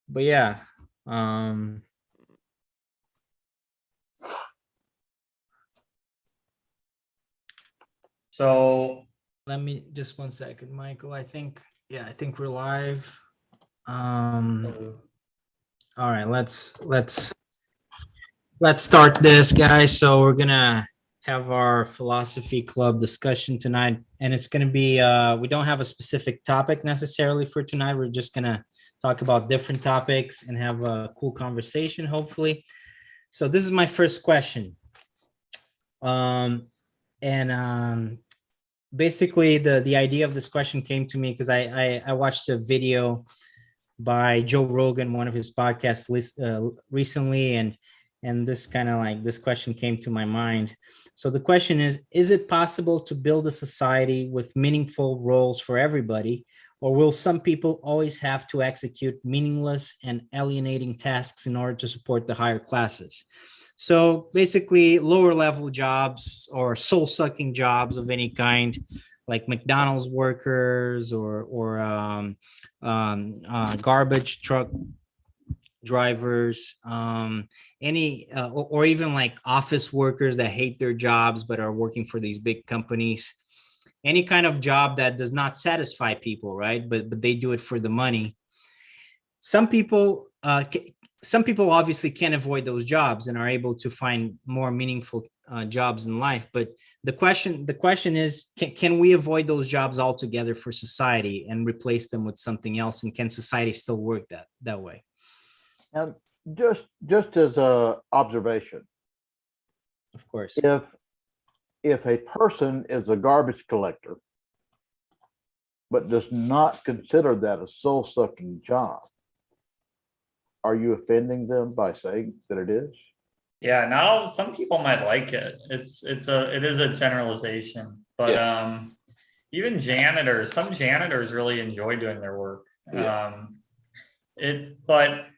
but yeah, um, So let me just 1 second, Michael. I think we're live. Um, all right, let's start this, guys. So we're gonna have our philosophy club discussion tonight, and it's gonna be we don't have a specific topic necessarily for tonight. We're just gonna talk about different topics and have a cool conversation, hopefully. So this is my first question. Um, and Basically the idea of this question came to me because I watched a video by Joe Rogan, one of his podcasts recently, and this kind of like this question came to my mind. So the question is it possible to build a society with meaningful roles for everybody, or will some people always have to execute meaningless and alienating tasks in order to support the higher classes? So basically, lower level jobs or soul sucking jobs of any kind, like McDonald's workers or garbage truck drivers, any or even like office workers that hate their jobs but are working for these big companies. Any kind of job that does not satisfy people, right? But they do it for the money. Some people some people obviously can't avoid those jobs and are able to find more meaningful jobs in life. But the question is, can we avoid those jobs altogether for society and replace them with something else? And can society still work that way? And just as a observation, Of course. if a person is a garbage collector but does not consider that a soul sucking job, are you offending them by saying that it is? yeah, not all some people might like it. It is a generalization, but even janitors, some janitors really enjoy doing their work. But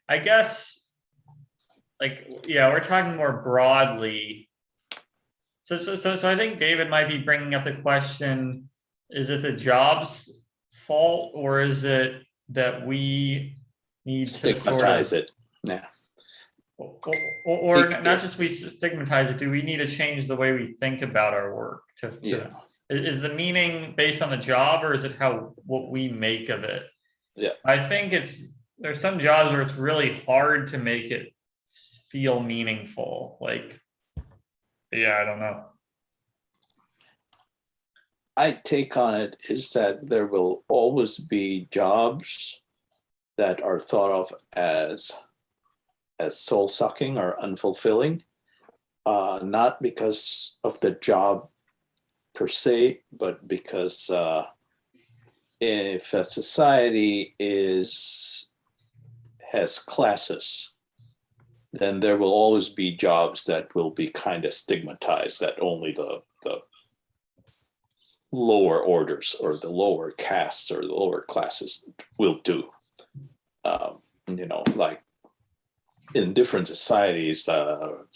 I guess we're talking more broadly. So I think David might be bringing up the question: is it the job's fault, or is it that we need to stigmatize it? Yeah. Or not just we stigmatize it. Do we need to change the way we think about our work? Is the meaning based on the job, or is it what we make of it? Yeah. I think there's some jobs where it's really hard to make it feel meaningful. I don't know. My take on it is that there will always be jobs that are thought of as soul-sucking or unfulfilling, not because of the job per se, but because if a society has classes, then there will always be jobs that will be kind of stigmatized, that only the lower orders or the lower castes or the lower classes will do. Like in different societies, for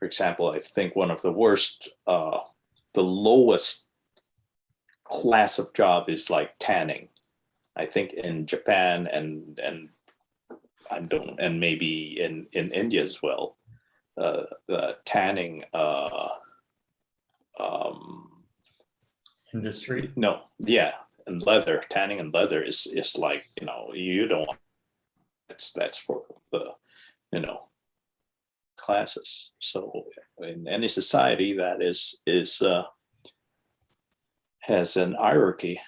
example, I think one of the worst, the lowest class of job is like tanning. I think in Japan and maybe in India as well, the tanning industry. No, yeah, and tanning and leather is like, you don't. That's for the classes. So in any society that has an hierarchy,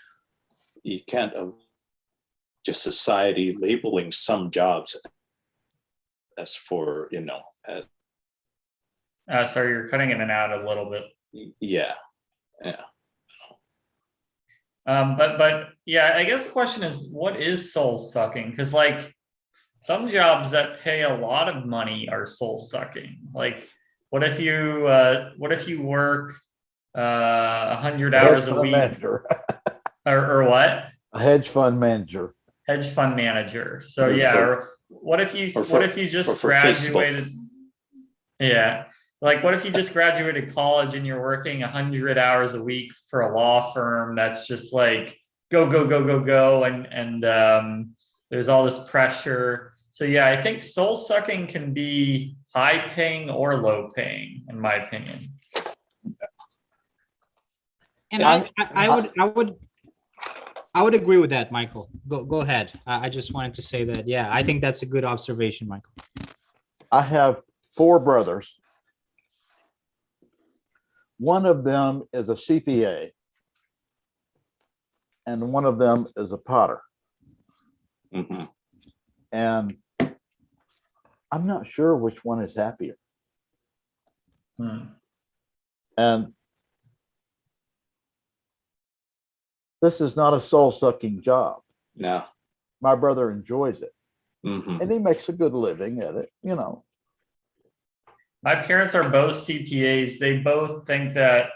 you can't just society labeling some jobs as for sorry, you're cutting in and out a little bit. Yeah. But yeah, I guess the question is, what is soul sucking? Because some jobs that pay a lot of money are soul sucking. Like, what if you work 100 hours a week, or what? A hedge fund manager. Hedge fund manager. So or what if you just graduated? Yeah. Like, what if you just graduated college and you're working 100 hours a week for a law firm that's just like go, and there's all this pressure. So yeah, I think soul sucking can be high paying or low paying, in my opinion. And I would agree with that, Michael. Go ahead. I just wanted to say that, yeah, I think that's a good observation, Michael. I have 4 brothers. One of them is a CPA, and one of them is a potter. Mhm. And I'm not sure which one is happier. Hmm. And this is not a soul-sucking job. No. My brother enjoys it, Mhm. and he makes a good living at it, you know. My parents are both CPAs. They both think that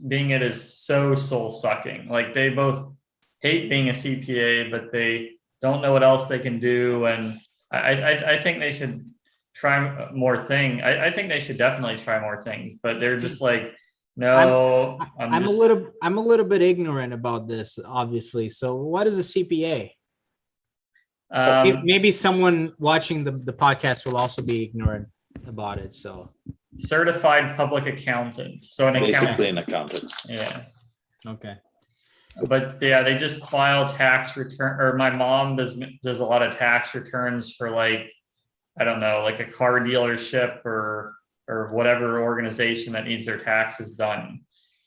being it is so soul sucking. Like they both hate being a CPA, but they don't know what else they can do. And I think they should try more thing. I think they should definitely try more things, but they're just like, no, I'm a little bit ignorant about this, obviously. So what is a CPA? Maybe someone watching the podcast will also be ignorant about it. So certified public accountant. So an Basically accountant. an accountant. Yeah. okay. But yeah, they just file tax return, or my mom does a lot of tax returns for like, I don't know, like a car dealership or whatever organization that needs their taxes done.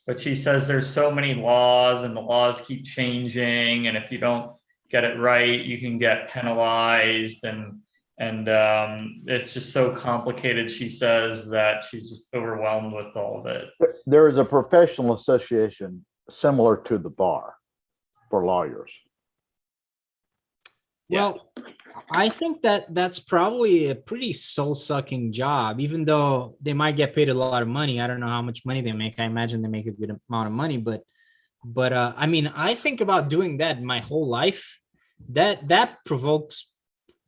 But she says there's so many laws and the laws keep changing, and if you don't get it right, you can get penalized, and it's just so complicated. She says that she's just overwhelmed with all of it. There is a professional association similar to the bar for lawyers. Well, I think that that's probably a pretty soul-sucking job, even though they might get paid a lot of money. I don't know how much money they make. I imagine they make a good amount of money, but I mean, I think about doing that my whole life. That provokes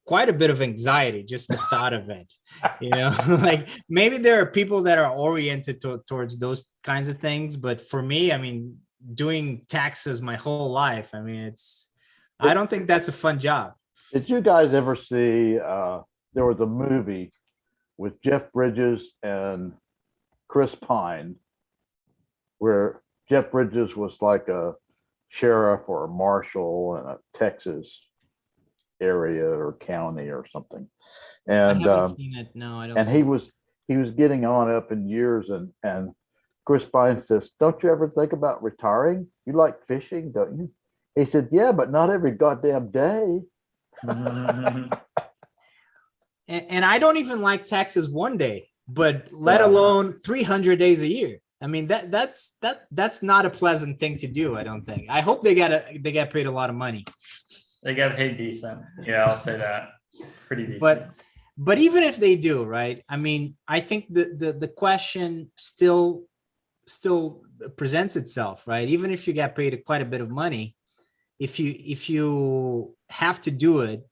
quite a bit of anxiety, just the thought of it. You know, like maybe there are people that are oriented towards those kinds of things, but for me, I mean, doing taxes my whole life, I mean, I don't think that's a fun job. Did you guys ever see, there was a movie with Jeff Bridges and Chris Pine, where Jeff Bridges was like a sheriff or a marshal in a Texas area or county or something. I And haven't seen it. No, I don't. and he was getting on up in years, and Chris Pine says, "Don't you ever think about retiring? You like fishing, don't you?" He said, "Yeah, but not every goddamn day." And I don't even like taxes one day, but let Yeah. alone 300 days a year. I mean, that's not a pleasant thing to do, I don't think. I hope they get paid a lot of money. They get paid decent. Yeah, I'll say that. Pretty decent. But even if they do, right? I mean, I think the question still presents itself, right? Even if you get paid quite a bit of money, if you have to do it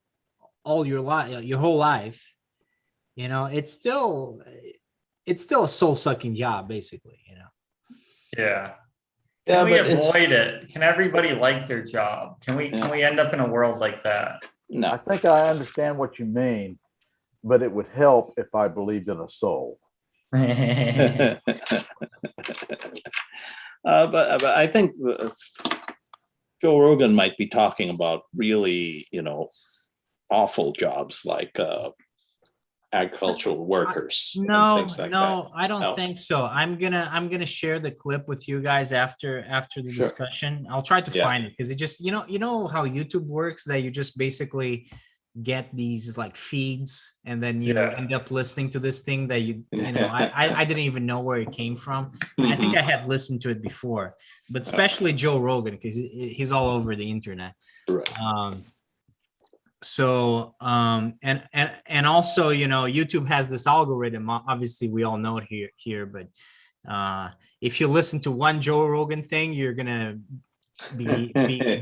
all your life, your whole life, you know, it's still a soul-sucking job, basically, you know. Yeah. Yeah, Can we but it's- avoid it? Can everybody like their job? Can we end up in a world like that? I No. think I understand what you mean, but it would help if I believed in a soul. But I think Joe Rogan might be talking about really, awful jobs like agricultural workers. and No, things like no, I don't No. think so. I'm gonna share the clip with you guys after the Sure. discussion. I'll try to Yeah. find it because it just, you know how YouTube works, that you just basically get these like feeds and then you Yeah. end up listening to this thing that you know, that. I didn't even know where it came from. And I think Mhm. I had listened to it before, but especially Joe Rogan, because he's all over the internet. Right. And also, you know, YouTube has this algorithm. Obviously, we all know it here, but if you listen to one Joe Rogan thing, you're gonna be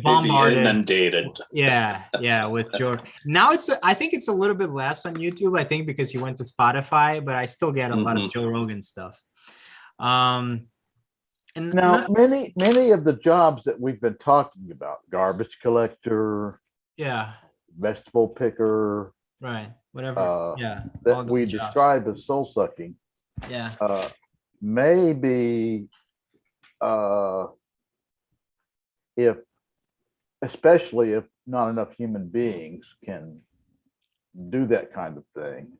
bombarded. Inundated. Yeah, with Joe. Now I think it's a little bit less on YouTube. I think because he went to Spotify, but I still get a lot of Mhm. Joe Rogan stuff. And Now, many of the jobs that we've been talking about, garbage collector, yeah, vegetable picker, Right. Whatever. Yeah. all that those we jobs. describe as soul sucking Yeah. may be if, especially if not enough human beings can do that kind of thing,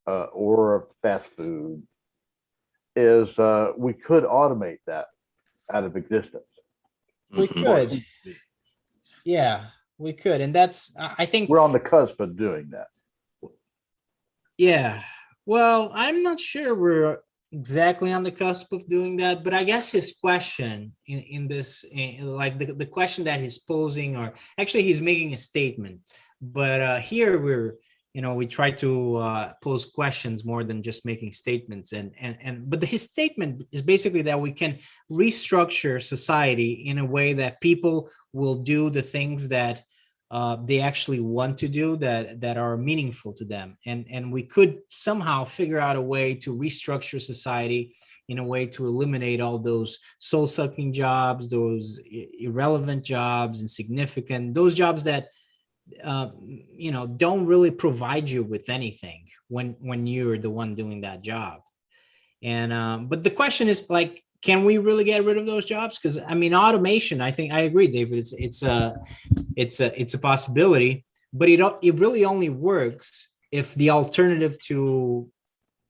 or fast food, is we could automate that out of existence. We Mhm. could. Yeah, we could. And that's, I think, We're on the cusp of doing that. yeah. Well, I'm not sure we're exactly on the cusp of doing that, but I guess his question in this, like the question that he's posing, or actually he's making a statement, but here we're, we try to pose questions more than just making statements. But his statement is basically that we can restructure society in a way that people will do the things that they actually want to do, that are meaningful to them, and we could somehow figure out a way to restructure society in a way to eliminate all those soul-sucking jobs, those irrelevant jobs, insignificant, those jobs that don't really provide you with anything when you're the one doing that job. And but the question is, like, can we really get rid of those jobs? Because I mean, automation, I think I agree, David, it's a possibility, but it really only works if the alternative to,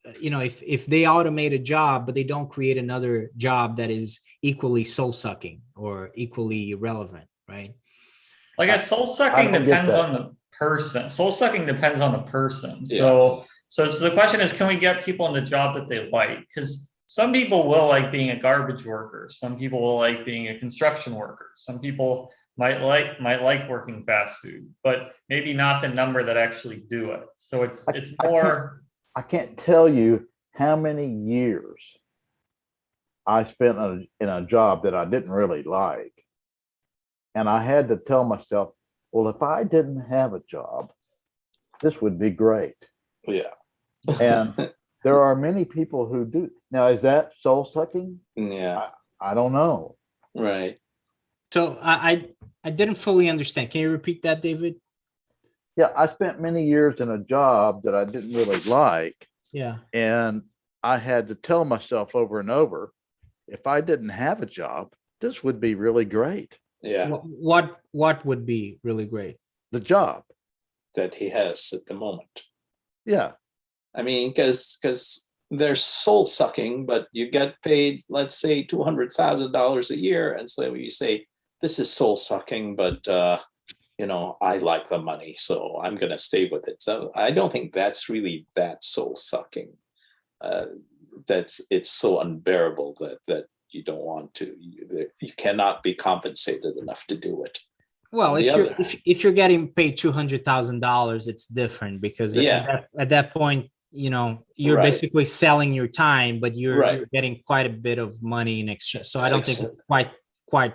if they automate a job but they don't create another job that is equally soul sucking or equally irrelevant, right? I guess soul I sucking don't get depends that. on the person. Soul sucking depends on the person. Yeah. So the question is, can we get people in the job that they like? Because some people will like being a garbage worker. Some people will like being a construction worker. Some people might like working fast food, but maybe not the number that actually do it. So it's more. I can't tell you how many years I spent in a job that I didn't really like. And I had to tell myself, well, if I didn't have a job, this would be great. Yeah. And there are many people who do. Now, is that soul sucking? Yeah. I don't know. Right. So I didn't fully understand. Can you repeat that, David? Yeah, I spent many years in a job that I didn't really like. Yeah. And I had to tell myself over and over, if I didn't have a job, this would be really great. Yeah. What would be really great? The job. That he has at the moment. Yeah. I mean, because they're soul sucking, but you get paid, let's say, $200,000 a year, and so you say this is soul sucking, but I like the money, so I'm going to stay with it. So I don't think that's really that soul sucking. It's so unbearable that you don't want to. You cannot be compensated enough to do it. Well, On the other hand- if you're getting paid $200,000, it's different, because Yeah. at that point, you're Right. basically selling your time, but you're Right. getting quite a bit of money in exchange. So I don't think it's quite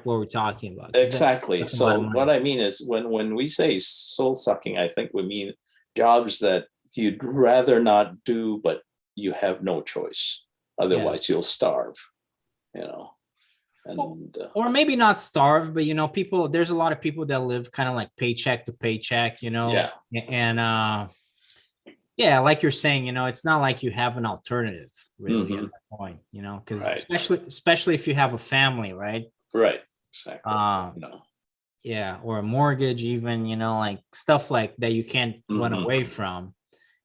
what we're talking about. 'Cause Exactly. that's a lot So of money. what I mean is when we say soul sucking, I think we mean jobs that you'd rather not do, but you have no choice. Otherwise you'll starve, and Or maybe not starve, but there's a lot of people that live kind of like paycheck to paycheck, Yeah. and yeah, like you're saying, it's not like you have an alternative really at Mhm. that point, because Right. especially if you have a family, right? right. Exactly. Yeah, or a mortgage, even, like stuff like that you can't run Mhm. away from.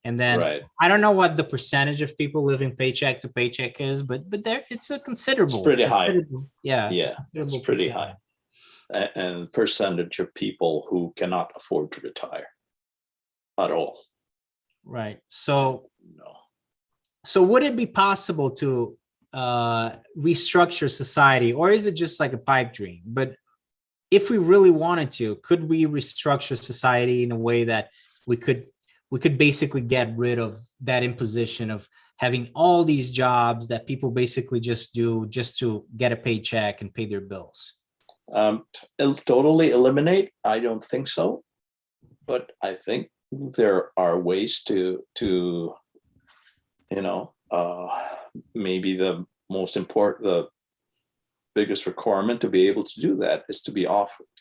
And then Right. I don't know what the percentage of people living paycheck to paycheck is, but there it's a considerable. pretty high. Yeah, it's a Yeah, it's considerable pretty percentage. high. And percentage of people who cannot afford to retire at all. Right. So No. would it be possible to restructure society, or is it just like a pipe dream? But if we really wanted to, could we restructure society in a way that we could basically get rid of that imposition of having all these jobs that people basically just do just to get a paycheck and pay their bills? Totally eliminate? I don't think so. But I think there are ways to maybe the biggest requirement to be able to do that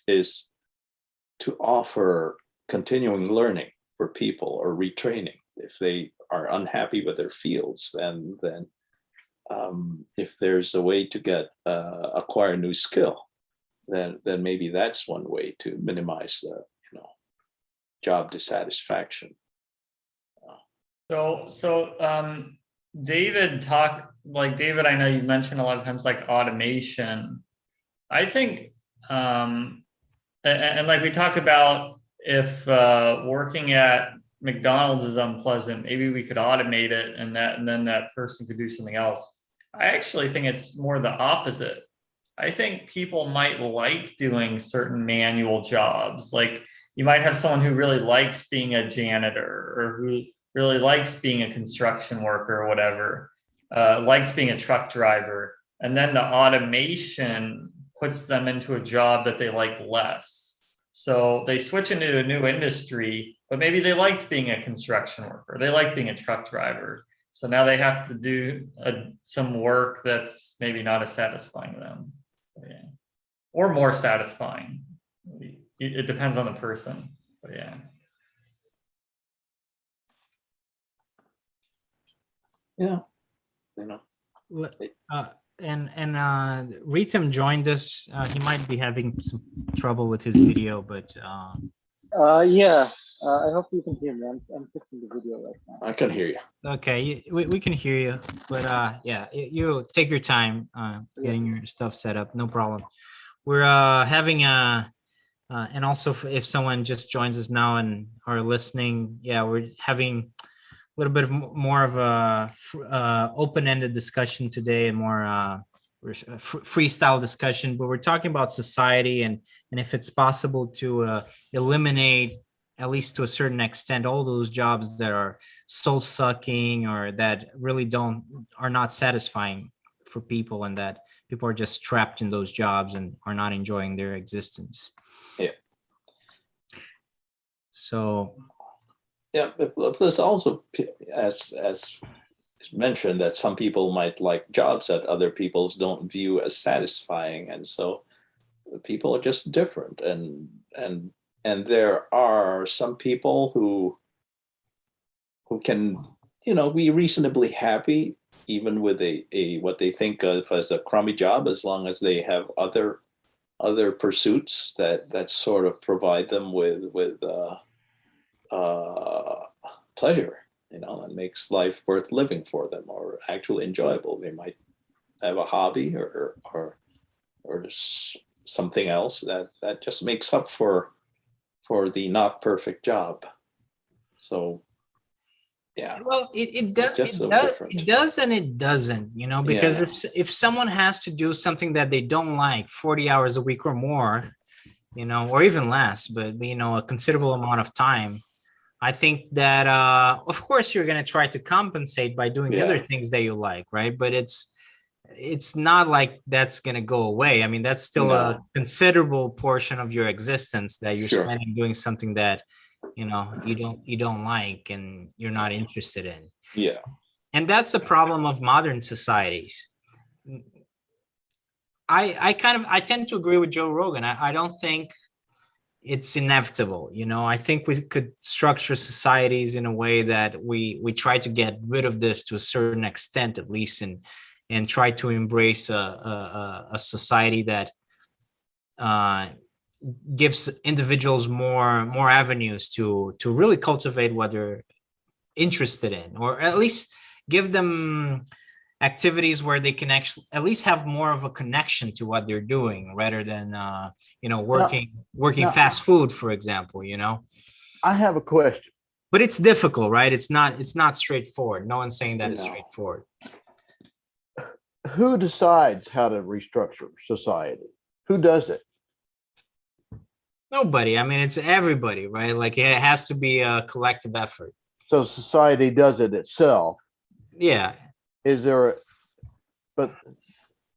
is to offer continuing learning for people or retraining. If they are unhappy with their fields, then if there's a way to acquire a new skill, then maybe that's one way to minimize the job dissatisfaction. So David, I know you mentioned a lot of times like automation. I think, and like we talk about, if working at McDonald's is unpleasant, maybe we could automate it, and then that person could do something else. I actually think it's more the opposite. I think people might like doing certain manual jobs. Like you might have someone who really likes being a janitor, or who really likes being a construction worker or whatever, likes being a truck driver. And then the automation puts them into a job that they like less. So they switch into a new industry, but maybe they liked being a construction worker. They like being a truck driver. So now they have to do some work that's maybe not as satisfying to them. Yeah. Or more satisfying. It depends on the person. But yeah. Yeah. Ritam joined us. He might be having some trouble with his video, but Yeah, I hope you can hear me. I'm fixing the video right now. I can hear you. okay, we can hear you. But yeah, you take your time getting your stuff set up. No problem. We're having and also if someone just joins us now and are listening, yeah, we're having a little bit of more of a open-ended discussion today, and more freestyle discussion. But we're talking about society and if it's possible to eliminate, at least to a certain extent, all those jobs that are soul-sucking or that really are not satisfying for people, and that people are just trapped in those jobs and are not enjoying their existence. Yeah. So. Yeah, but plus also, as mentioned, that some people might like jobs that other people don't view as satisfying, and so people are just different. And there are some people who can, be reasonably happy even with a what they think of as a crummy job, as long as they have other pursuits that sort of provide them with pleasure, and makes life worth living for them, or actually enjoyable. They might have a hobby or something else that just makes up for the not perfect job. So yeah, well, it does. just so It different. does and it doesn't, because Yeah. if someone has to do something that they don't like 40 hours a week or more, or even less, but a considerable amount of time, I think that of course you're going to try to compensate by doing the other things that you like, right? But it's not like that's going to go away. I mean, that's still a considerable portion of your existence that you're Sure. spending doing something that you don't like and you're not interested in. Yeah. And that's the problem of modern societies. I tend to agree with Joe Rogan. I don't think it's inevitable. I think we could structure societies in a way that we try to get rid of this to a certain extent, at least, and try to embrace a society that gives individuals more avenues to really cultivate what they're interested in, or at least give them activities where they can actually at least have more of a connection to what they're doing, rather than working fast food, for example. I have a question. But it's difficult, right? It's not straightforward. No one's saying that it's straightforward. Who decides how to restructure society? Who does it? Nobody. I mean, it's everybody, right? Like, it has to be a collective effort. So society does it itself. Yeah. But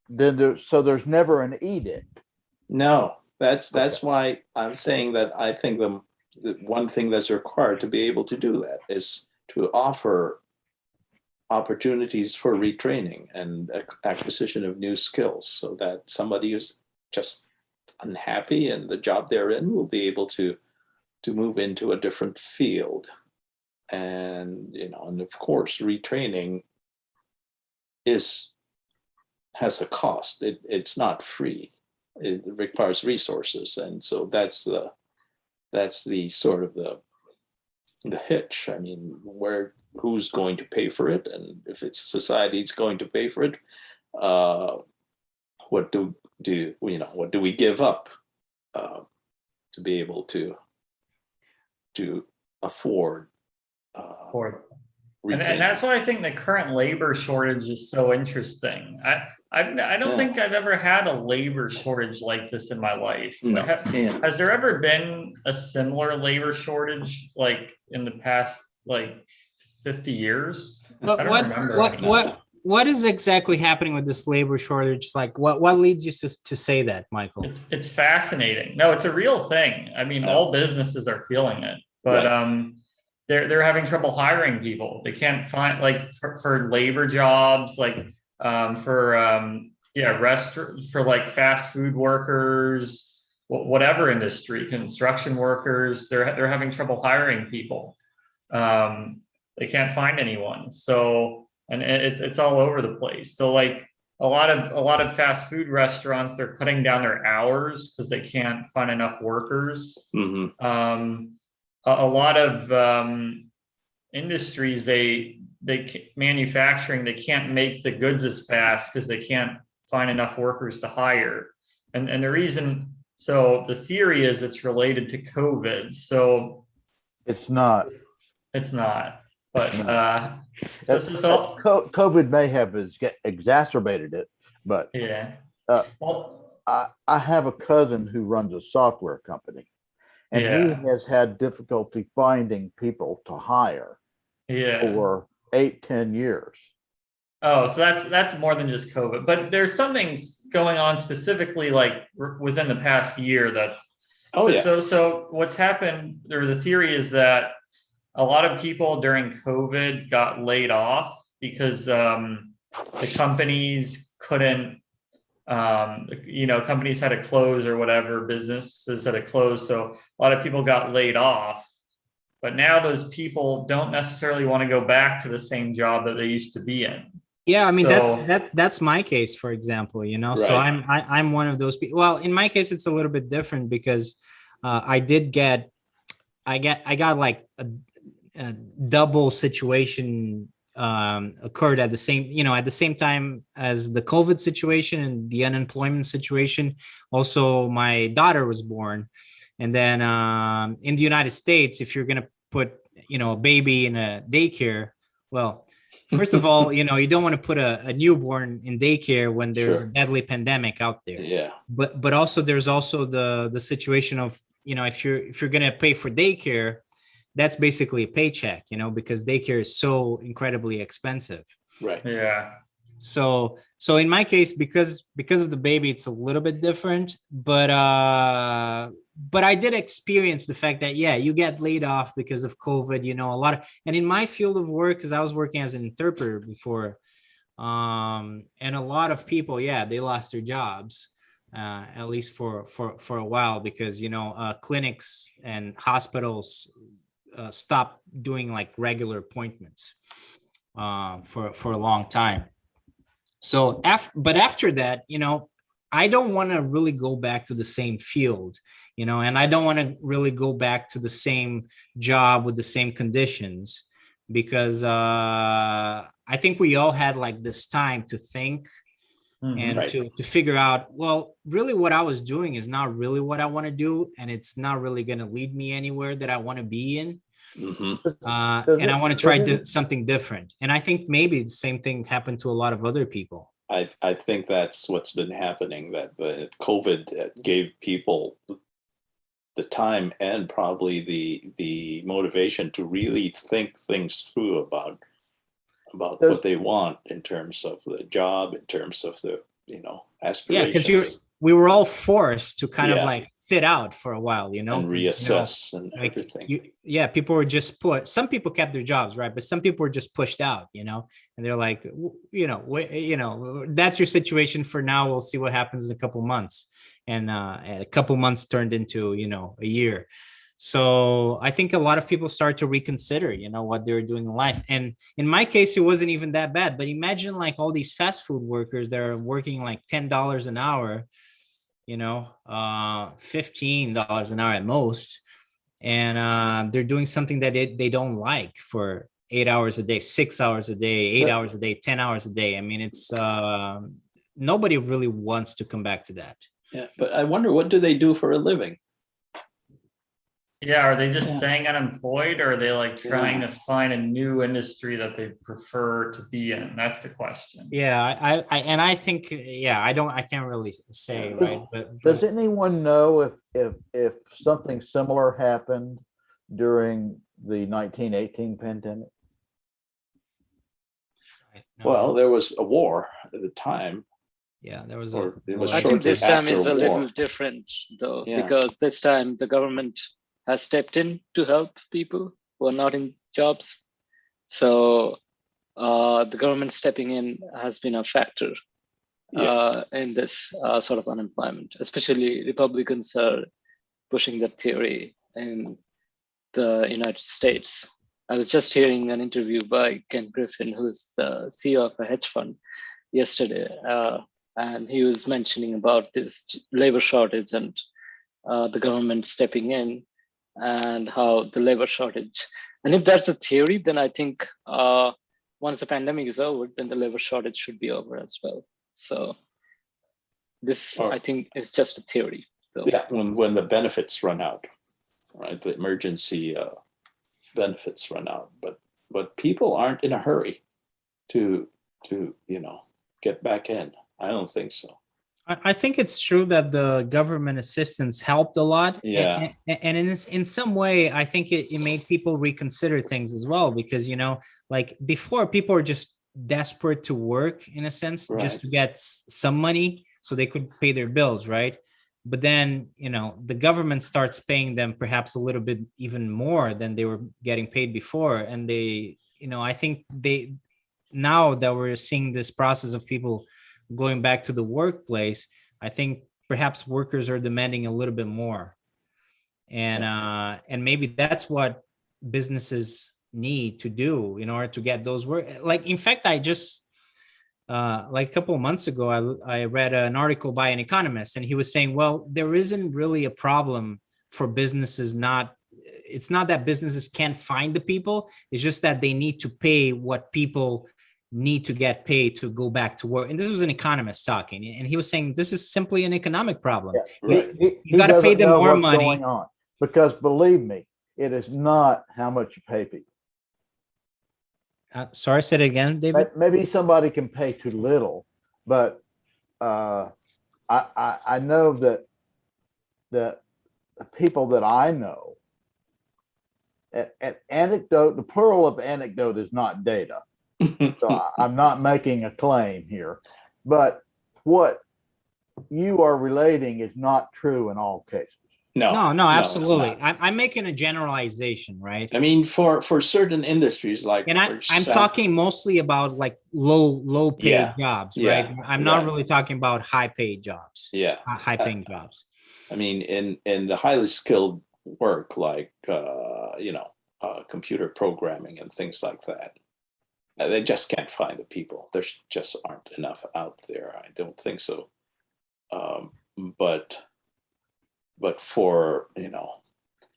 then there's never an edict. No, that's why I'm saying that I think the one thing that's required to be able to do that is to offer opportunities for retraining and acquisition of new skills, so that somebody who's just unhappy in the job they're in will be able to move into a different field. And, and of course, retraining has a cost. It's not free. It requires resources. And so that's the sort of the hitch. I mean, who's going to pay for it? And if it's society's going to pay for it, what do we give up to be able to afford For retraining? and that's why I think the current labor shortage is so interesting. I don't think I've ever had a labor shortage like this in my life. No. Yeah. Has there ever been a similar labor shortage like in the past like 50 years? But I don't remember any. what is exactly happening with this labor shortage? Like what leads you to say that, Michael? It's fascinating. No, it's a real thing. I mean, No. all businesses are feeling it, but Right. they're having trouble hiring people. They can't find like for labor jobs, like restaurant for like fast food workers, whatever industry, construction workers. They're having trouble hiring people. They can't find anyone. So and it's all over the place. So like a lot of fast food restaurants, they're cutting down their hours because they can't find enough workers. Mhm. A lot of industries, manufacturing, they can't make the goods as fast because they can't find enough workers to hire. And the reason, so the theory is it's related to COVID. So It's not. it's not, but COVID may have exacerbated it, but yeah. Uh, Well, I have a cousin who runs a software company, and Yeah. he has had difficulty finding people to hire yeah. for 8-10 years. Oh, so that's more than just COVID, but there's something going on specifically like within the past year. So what's happened, or the theory is that a lot of people during COVID got laid off because the companies couldn't, companies had to close or whatever, businesses had to close. So a lot of people got laid off, but now those people don't necessarily want to go back to the same job that they used to be in. Yeah, I mean So- that's my case, for example, So Right. I'm one of those people. Well, in my case, it's a little bit different because I got like a double situation occurred at the same time as the COVID situation and the unemployment situation. Also, my daughter was born, and then in the United States, if you're gonna put a baby in a daycare, well. First of all, you don't want to put a newborn in daycare when there's Sure. a deadly pandemic out there. Yeah. But also there's also the situation of if you're gonna pay for daycare, that's basically a paycheck, because daycare is so incredibly expensive. Right. Yeah. So in my case, because of the baby, it's a little bit different, but I did experience the fact that you get laid off because of COVID, a lot of, and in my field of work, because I was working as an interpreter before, and a lot of people, they lost their jobs, at least for a while, because clinics and hospitals stopped doing like regular appointments for a long time. So after that, I don't want to really go back to the same field, and I don't want to really go back to the same job with the same conditions, because I think we all had like this time to think and Right. to figure out, well, really what I was doing is not really what I want to do, and it's not really going to lead me anywhere that I want to be in. Mhm. And I want to try something different. And I think maybe the same thing happened to a lot of other people. I think that's what's been happening, that the COVID gave people the time and probably the motivation to really think things through about what they want in terms of the job, in terms of the aspirations. Because we were all forced to kind of Yeah. like sit out for a while, and 'cause, reassess and like everything. people were just some people kept their jobs, right? But some people were just pushed out, and they're like, that's your situation for now. We'll see what happens in a couple months. And a couple months turned into, a year. So I think a lot of people start to reconsider, what they're doing in life. And in my case, it wasn't even that bad. But imagine like all these fast food workers that are working like $10 an hour, $15 an hour at most. And they're doing something that they don't like for 8 hours a day, 6 hours a day, 8 hours a day, 10 hours a day. I mean, it's nobody really wants to come back to that. Yeah, but I wonder, what do they do for a living? Yeah, are they just staying unemployed, or are they like trying Yeah. to find a new industry that they prefer to be in? That's the question. Yeah, I think, I can't really say, Yeah. right? But Does anyone know if something similar happened during the 1918 pandemic? no. Well, there was a war at the time. Yeah, there was or it was I shortly think this time after is a war. little different though, Yeah. because this time the government has stepped in to help people who are not in jobs. So the government stepping in has been a factor in this sort of unemployment. Especially Republicans are pushing that theory in the United States. I was just hearing an interview by Ken Griffin, who's the CEO of a hedge fund, yesterday, and he was mentioning about this labor shortage and the government stepping in, and how the labor shortage. And if that's a theory, then I think once the pandemic is over, then the labor shortage should be over as well. So this, Or- I think, is just a theory. So Yeah, when the benefits run out, right? The emergency benefits run out, but people aren't in a hurry to get back in. I don't think so. I think it's true that the government assistance helped a lot. Yeah. And in some way, I think it made people reconsider things as well, because, like before, people were just desperate to work in a sense, just Right. to get some money so they could pay their bills, right? But then, the government starts paying them perhaps a little bit even more than they were getting paid before. And I think now that we're seeing this process of people going back to the workplace, I think perhaps workers are demanding a little bit more. And maybe that's what businesses need to do in order to get those work. Like, in fact, I just like a couple of months ago, I read an article by an economist, and he was saying, well, there isn't really a problem for businesses. It's not that businesses can't find the people. It's just that they need to pay what people need to get paid to go back to work. And this was an economist talking, and he was saying this is simply an economic problem. Yeah. Right. He gotta pay doesn't them know more what's money. going on, because believe me, it is not how much you pay people. Sorry, say it again, David. Maybe somebody can pay too little, but I know that the people that I know, at anecdote, the plural of anecdote is not data. So I'm not making a claim here, but what you are relating is not true in all cases. No, it's absolutely. not. I'm making a generalization, right? I mean, for certain industries, like And for I'm example- talking mostly about like low paid Yeah, jobs, yeah, right? I'm not right. really talking about high paid jobs, Yeah, high paying jobs. I mean, in the highly skilled work, like computer programming and things like that, they just can't find the people. There just aren't enough out there. I don't think so. But for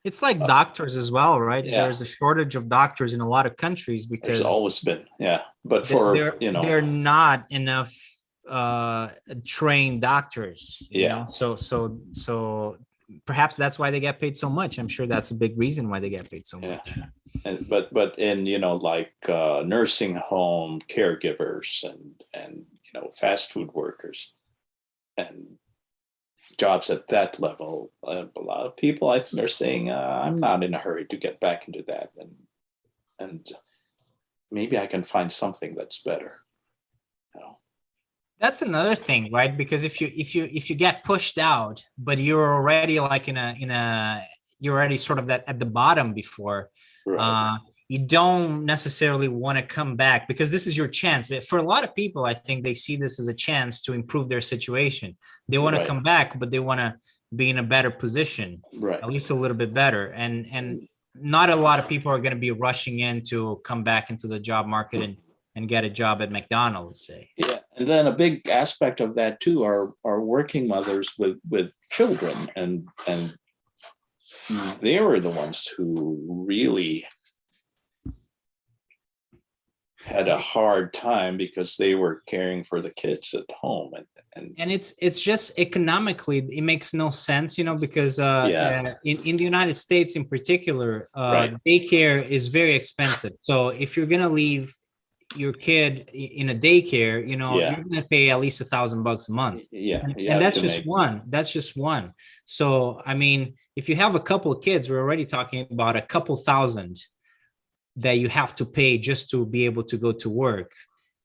It's like doctors as well, right? yeah. There's a shortage of doctors in a lot of countries because there's always been, yeah. But for there are not enough trained doctors. Yeah. So perhaps that's why they get paid so much. I'm sure that's a big reason why they get paid so Yeah. much. And but in like nursing home caregivers and fast food workers and jobs at that level, a lot of people, I think, are saying I'm not in a hurry to get back into that, and maybe I can find something that's better. That's another thing, right? Because if you get pushed out, but you're already like you're already sort of that at the bottom before, Right. you don't necessarily want to come back because this is your chance. But for a lot of people, I think they see this as a chance to improve their situation. They want to Right. come back, but they want to be in a better position, Right. at least a little bit better. And not a lot of people are going to be rushing in to come back into the job market and get a job at McDonald's, say. Yeah, and then a big aspect of that too are working mothers with children, and they were the ones who really had a hard time because they were caring for the kids at home, And it's just economically, it makes no sense, because Yeah. in the United States in particular, Right. daycare is very expensive. So if you're gonna leave your kid in a daycare, Yeah. you're gonna pay at least $1,000 a month. yeah, And that's just one. That's just one. So I mean, if you have a couple of kids, we're already talking about a couple thousand that you have to pay just to be able to go to work.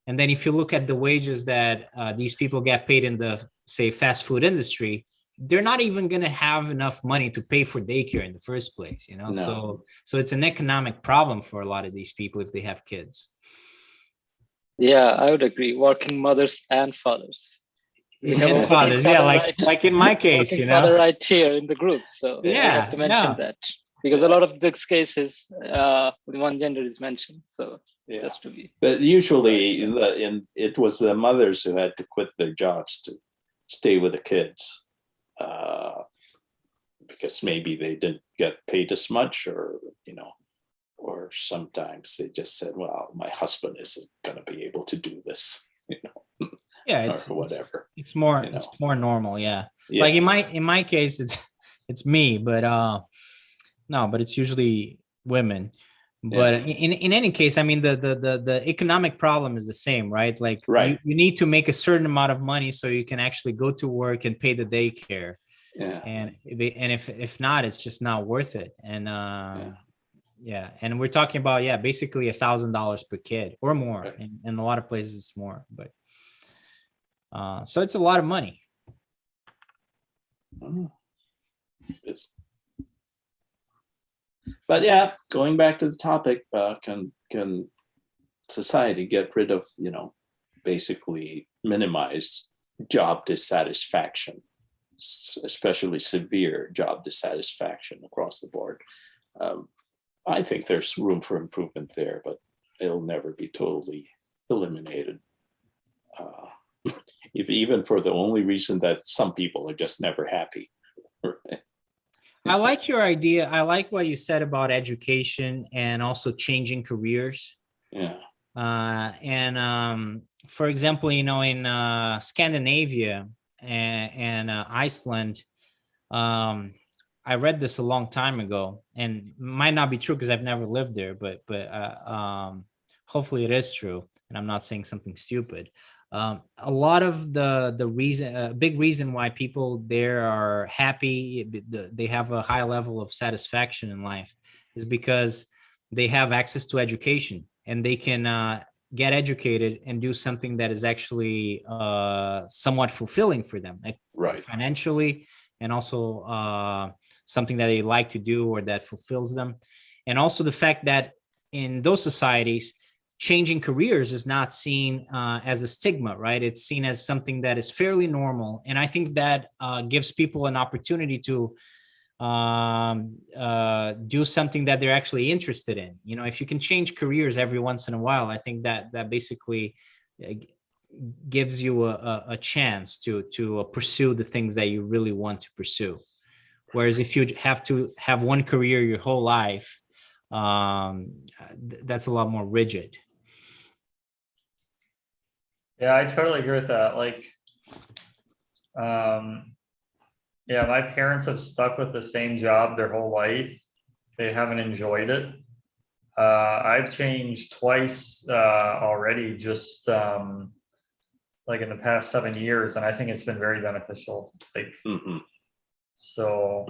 And then if you look at the wages that these people get paid in the, say, fast food industry, they're not even going to have enough money to pay for daycare in the first place, No. So it's an economic problem for a lot of these people if they have kids. Yeah, I would agree. Working mothers and fathers. We have a And working fathers, yeah, father like in my case, working father right here in the group. So I Yeah, have to mention yeah. that because a lot of these cases, one gender is mentioned. So Yeah. just to be. But usually, it was the mothers who had to quit their jobs to stay with the kids, because maybe they didn't get paid as much, or or sometimes they just said, "Well, my husband isn't going to be able to do this," Yeah, or whatever. it's more you know. it's more normal, yeah. Yeah. Like in my case, it's me, but no, but it's usually women. But in any case, I mean, the economic problem is the same, right? Like Right. you need to make a certain amount of money so you can actually go to work and pay the daycare. Yeah. And if not, it's just not worth it. And yeah, and we're talking about basically $1,000 per kid or more. Right. In a lot of places it's more, but so it's a lot of money. But yeah, going back to the topic, can society get rid of, basically minimize job dissatisfaction, especially severe job dissatisfaction across the board? I think there's room for improvement there, but it'll never be totally eliminated. Even for the only reason that some people are just never happy. I like your idea. I like what you said about education and also changing careers. Yeah. For example, in Scandinavia and Iceland, I read this a long time ago, and might not be true because I've never lived there, but hopefully it is true, and I'm not saying something stupid. A lot of the reason, big reason why people there are happy, they have a high level of satisfaction in life, is because they have access to education and they can get educated and do something that is actually somewhat fulfilling for them, like Right. financially, and also something that they like to do or that fulfills them. And also the fact that in those societies, changing careers is not seen as a stigma, right? It's seen as something that is fairly normal. And I think that gives people an opportunity to do something that they're actually interested in. If you can change careers every once in a while, I think that basically gives you a chance to pursue the things that you really want to pursue. Whereas if you have to have one career your whole life, that's a lot more rigid. Yeah, I totally agree with that. Like, yeah, my parents have stuck with the same job their whole life. They haven't enjoyed it. I've changed twice already, just like in the past 7 years, and I think it's been very beneficial. Like, so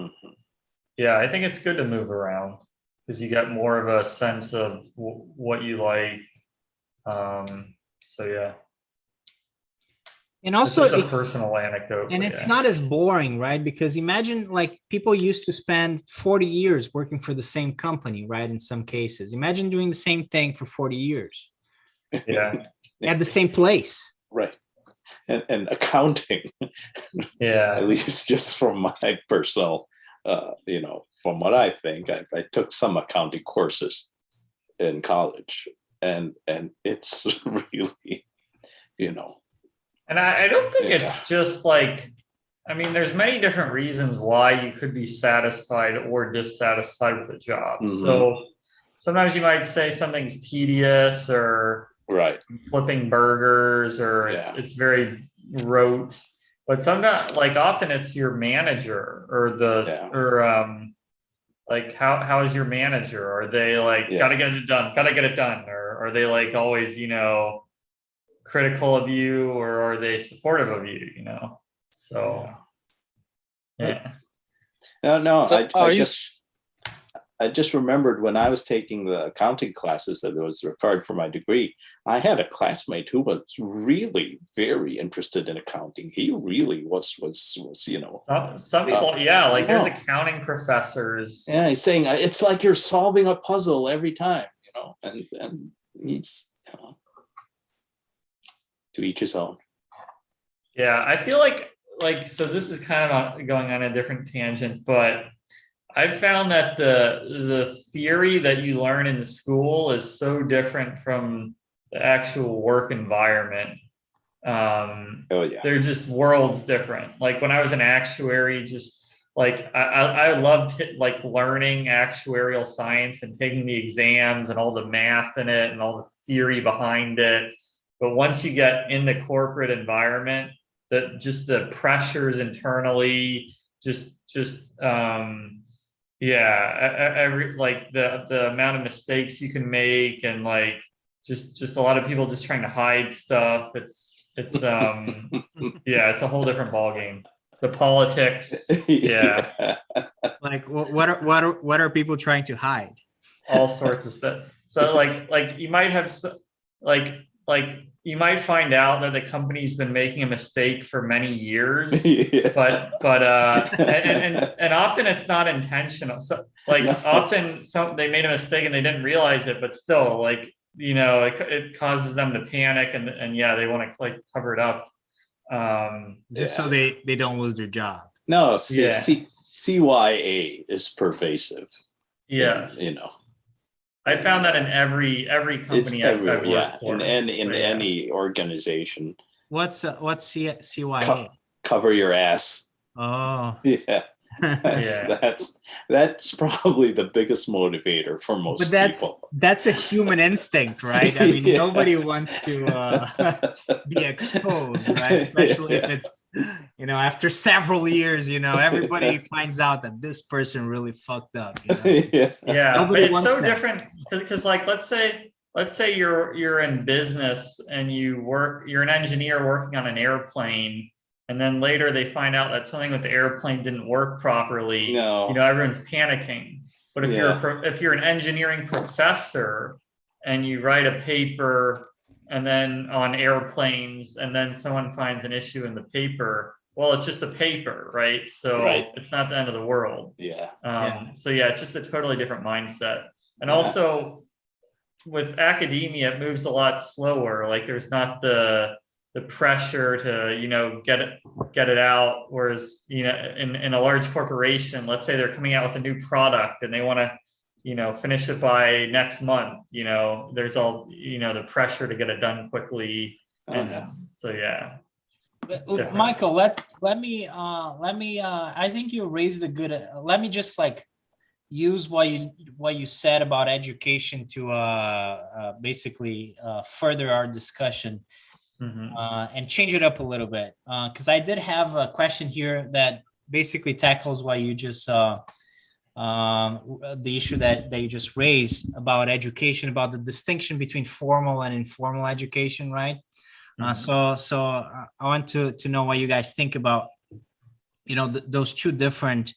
yeah, I think it's good to move around because you get more of a sense of what you like. So yeah. And also, it's just a personal anecdote. And it's not as boring, right? Because imagine, like, people used to spend 40 years working for the same company, right? In some cases, imagine doing the same thing for 40 years. Yeah. At the same place. Right. And accounting, Yeah. at least just from my personal, from what I think, I took some accounting courses in college, and it's really, And I don't think it's just like, I mean, there's many different reasons why you could be satisfied or dissatisfied with a job. Mhm. So sometimes you might say something's tedious or right. flipping burgers or it's very rote. But sometimes, like often it's your manager or like how is your manager? Are they like gotta get it done, or are they like always, critical of you, or are they supportive of you, So yeah. No, So I just remembered when I was taking the accounting classes that was required for my degree, I had a classmate who was really very interested in accounting. He really was, Some people, like there's accounting professors. Yeah, he's saying it's like you're solving a puzzle every time, and he's, to each his own. Yeah, I feel like so this is kind of going on a different tangent, but I've found that the theory that you learn in the school is so different from the actual work environment. They're just worlds different. Like when I was an actuary, just like I loved like learning actuarial science and taking the exams and all the math in it and all the theory behind it. But once you get in the corporate environment, that just the pressures internally, every like the amount of mistakes you can make, and like just a lot of people just trying to hide stuff. It's it's a whole different ballgame. The politics, Like what are people trying to hide? all sorts of stuff. So like you might have like you might find out that the company's been making a mistake for many years, but and often it's not intentional. So like often they made a mistake and they didn't realize it, but still like, it causes them to panic and they want to like cover it up. Just so they don't lose their job. No, CYA is pervasive. Yes. I found that in every company I've worked for. In any organization. What's CYA? Cover your ass. Oh. Yeah. That's probably the biggest motivator for most people. That's a human instinct, right? I mean, nobody wants to be exposed, right? Especially if it's, after several years, everybody finds out that this person really fucked up. But it's so different because like let's say you're in business and you're an engineer working on an airplane. And then later they find out that something with the airplane didn't work properly. No. Everyone's panicking. But if you're an engineering professor and you write a paper and then on airplanes, and then someone finds an issue in the paper, well, it's just a paper, right? So it's not the end of the world. So it's just a totally different mindset. And also with academia, it moves a lot slower. Like there's not the pressure to get it out, whereas in a large corporation, let's say they're coming out with a new product and they want to finish it by next month, there's all the pressure to get it done quickly. Michael, let me I think you raised a good let me just like use what you said about education to basically further our discussion. And change it up a little bit, because I did have a question here that basically tackles what you just the issue that you just raised about education, about the distinction between formal and informal education, right? So I want to know what you guys think about those two different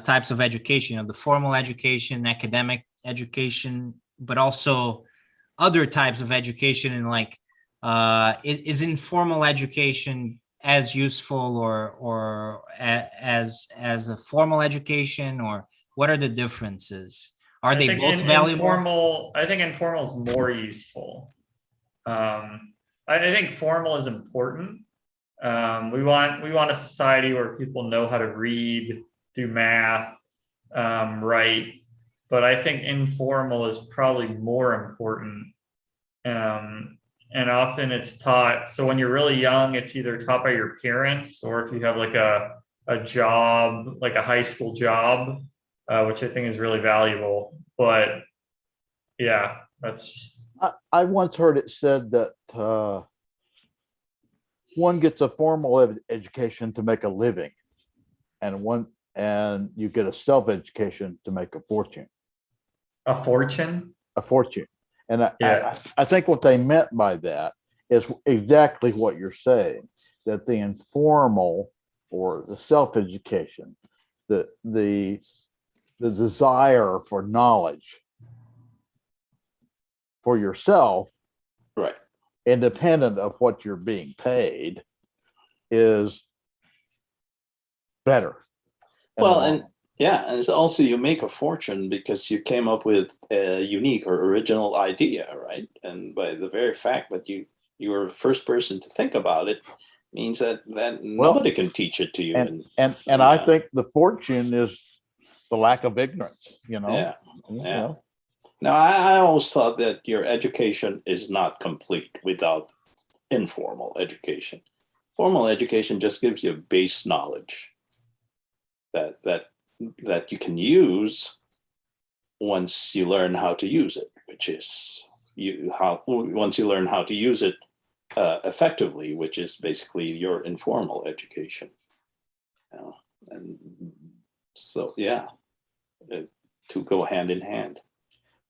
types of education, the formal education, academic education, but also other types of education, and like is informal education as useful or as a formal education, or what are the differences? Are they both valuable? I think informal is more useful. I think formal is important, We want a society where people know how to read, do math, write. But I think informal is probably more important. And often it's taught. So when you're really young, it's either taught by your parents, or if you have like a job, like a high school job, which I think is really valuable. But yeah, that's just, I once heard it said that one gets a formal education to make a living, and you get a self-education to make a fortune. a fortune. A fortune. And Yeah. I think what they meant by that is exactly what you're saying, that the informal or the self-education, the desire for knowledge for yourself, Right. independent of what you're being paid, is better. in the Well, long and run. yeah, and it's also you make a fortune because you came up with a unique or original idea, right? And by the very fact that you were the first person to think about it means that nobody can teach it to you. and And I yeah. think the fortune is the lack of ignorance, you know. yeah. You yeah. know? Now, I always thought that your education is not complete without informal education. Formal education just gives you base knowledge that you can use once you learn how to use it, which is once you learn how to use it effectively, which is basically your informal education. You know? And so, yeah, to go hand in hand.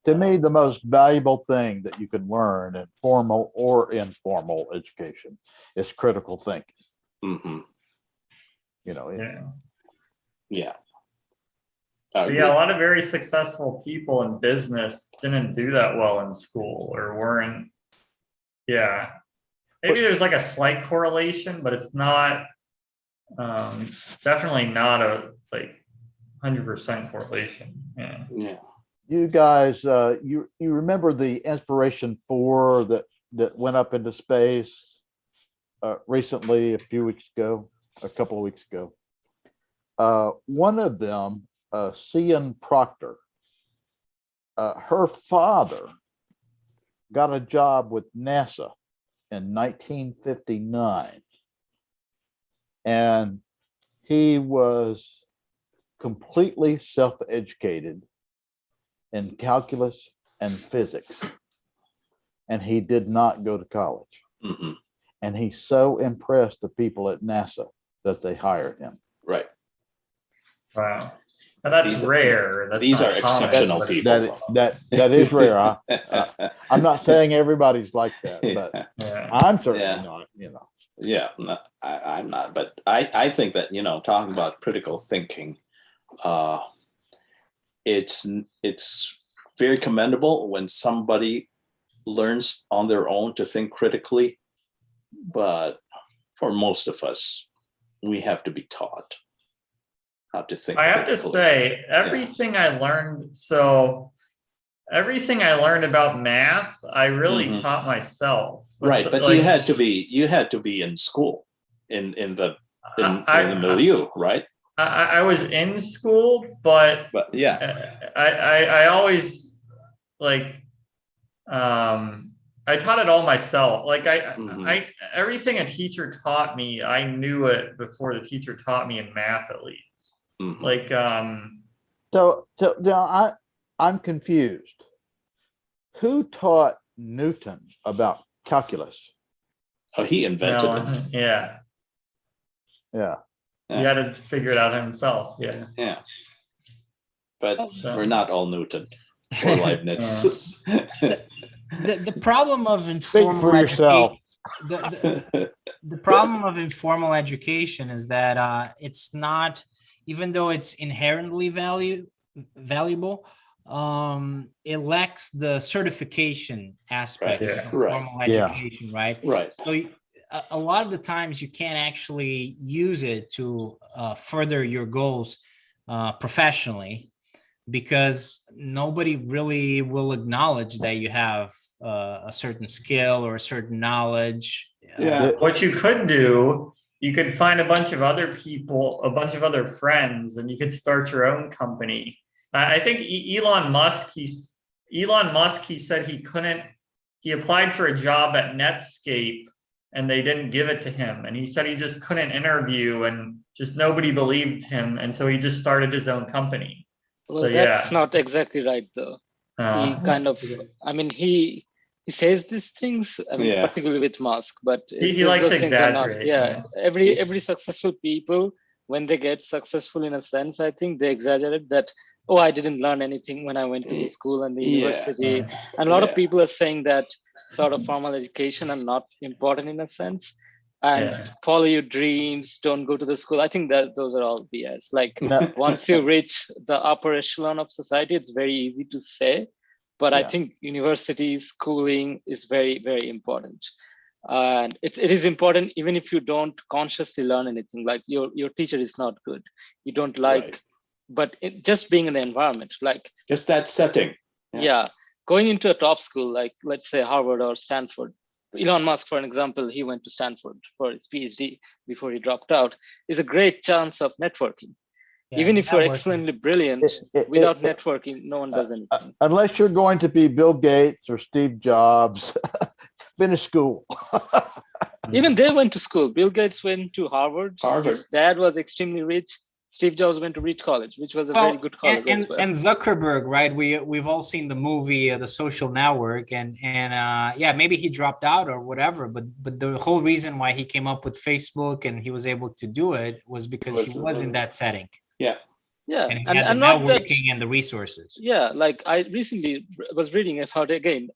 To me, the most valuable thing that you can learn in formal or informal education is critical thinking. Mm-hmm. You know, Yeah. Yeah. But yeah, a lot of very successful people in business didn't do that well in school, or weren't. Yeah, maybe there's like a slight correlation, but it's not, definitely not a like 100% correlation. Yeah. Yeah. you guys, you remember the Inspiration 4 that went up into space recently, a couple of weeks ago. One of them, Cian Proctor, her father got a job with NASA in 1959. And he was completely self-educated in calculus and physics. And he did not go to college. Mm-hmm. And he so impressed the people at NASA that they hired him. Right. Wow. Now that's rare. That's these not are common, exceptional but it's- people. That is rare. I'm not saying everybody's like that, but Yeah. I'm certainly Yeah. not, you know. Yeah, no, I'm not, but I think that, talking about critical thinking, it's very commendable when somebody learns on their own to think critically, but for most of us, we have to be taught how to think. I have to critically. say, everything I learned, everything I learned about math, I really Mhm. taught myself. Right, but Like, you had to be in school in the milieu, right? I was in school, but But yeah, I always like, I taught it all myself. Like Mhm. everything a teacher taught me, I knew it before the teacher taught me in math, at least. Mhm. Like, So now I'm confused. Who taught Newton about calculus? Oh, he invented no, it. yeah, Yeah. he had to figure it out himself. Yeah. Yeah, but So- we're not all Newton or Leibniz. The problem of Speak informal for yourself. the problem of informal education is that it's not, even though it's inherently valuable, it lacks the certification aspect Right, yeah. of Right. formal Yeah. education, right? Right. So a lot of the times you can't actually use it to further your goals professionally, because nobody really will acknowledge that you have a certain skill or a certain knowledge. Yeah. What you could do you could find a bunch of other people, a bunch of other friends, and you could start your own company. I think Elon Musk, he said he couldn't, he applied for a job at Netscape and they didn't give it to him. And he said he just couldn't interview and just nobody believed him. And so he just started his own company. Well, So, that's yeah. not exactly right, though. He kind of, I mean, he says these things, I mean, Yeah. particularly with Musk, but He likes those to things are not- exaggerate. yeah, every successful people, when they get successful in a sense, I think they exaggerate that, oh, I didn't learn anything when I went to the school and the Yeah. university. And a lot Yeah. of people are saying that sort of formal education are not important in a sense. And Yeah. follow your dreams, don't go to the school. I think that those are all BS. Like No. once you reach the upper echelon of society, it's very easy to say. But I Yeah. think university schooling is very, very important. And it is important even if you don't consciously learn anything, like your teacher is not good. You don't like, Right. but just being in the environment, like, Just that setting. Yeah. yeah, going into a top school, like let's say Harvard or Stanford. Elon Musk, for an example, he went to Stanford for his PhD before he dropped out, is a great chance of networking. Yeah, Even if you're networking. excellently brilliant, without networking, no one does anything. Unless you're going to be Bill Gates or Steve Jobs, finish school. Even they went to school. Bill Gates went to Harvard. Harvard. His dad was extremely rich. Steve Jobs went to Reed College, which was a very good college as well. And Zuckerberg, right? We've all seen the movie The Social Network, and yeah, maybe he dropped out or whatever, but the whole reason why he came up with Facebook and he was able to do it was because he was in that setting. Yeah. Yeah, And he had the and not that, networking and the resources. yeah, like I recently was reading about, again,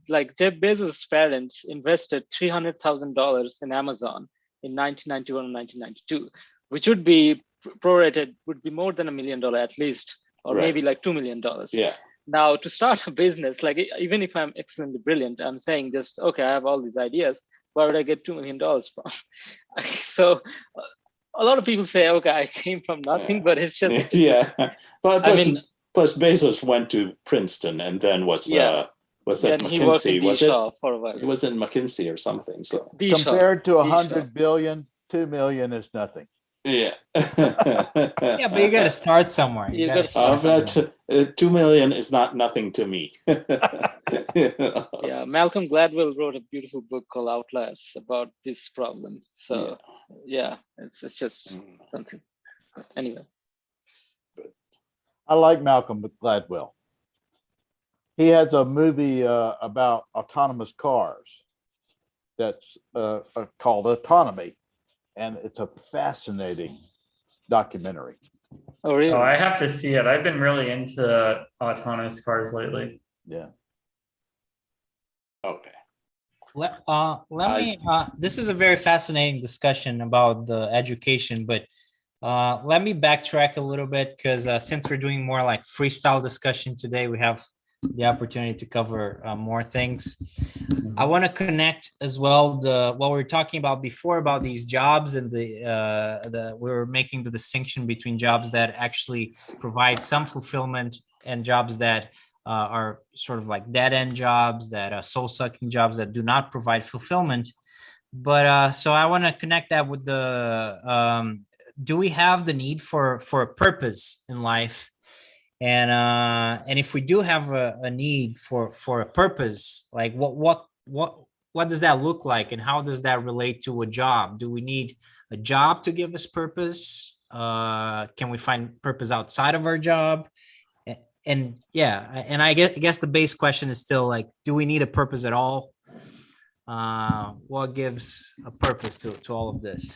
like Jeff Bezos' parents invested $300,000 in Amazon in 1991 and 1992, which would be prorated, would be more than $1 million at least, or Right. maybe like $2 million. Yeah. Now, to start a business, like even if I'm excellently brilliant, I'm saying just, okay, I have all these ideas. Where would I get $2 million from? So a lot of people say, okay, I came from nothing, Yeah. but it's just, Yeah. But I plus, mean- plus Bezos went to Princeton and then was Yeah. was at then he worked McKinsey? in Was it? D-Shaw for a while. It was in McKinsey or something. So D-Shaw. Compared to D-Shaw. 100 billion, 2 million is nothing. yeah. Yeah, but you got to start somewhere. You gotta gotta start start somewhere. 2 million is not nothing to me. Yeah, Malcolm Gladwell wrote a beautiful book called Outliers about this problem. So yeah, it's just something. Anyway, I like Malcolm Gladwell. He has a movie about autonomous cars that's called Autonomy, and it's a fascinating documentary. oh really? Oh, I have to see it. I've been really into autonomous cars lately. Yeah. Okay. Let me this is a very fascinating discussion about the education, but let me backtrack a little bit, because since we're doing more like freestyle discussion today, we have the opportunity to cover more things. I want to connect as well what we were talking about before about these jobs, and we were making the distinction between jobs that actually provide some fulfillment and jobs that are sort of like dead-end jobs, that are soul-sucking jobs that do not provide fulfillment. But so I want to connect that with the do we have the need for a purpose in life? And if we do have a need for a purpose, like what does that look like, and how does that relate to a job? Do we need a job to give us purpose? Can we find purpose outside of our job? And yeah, and I guess the base question is still like, do we need a purpose at all? What gives a purpose to all of this?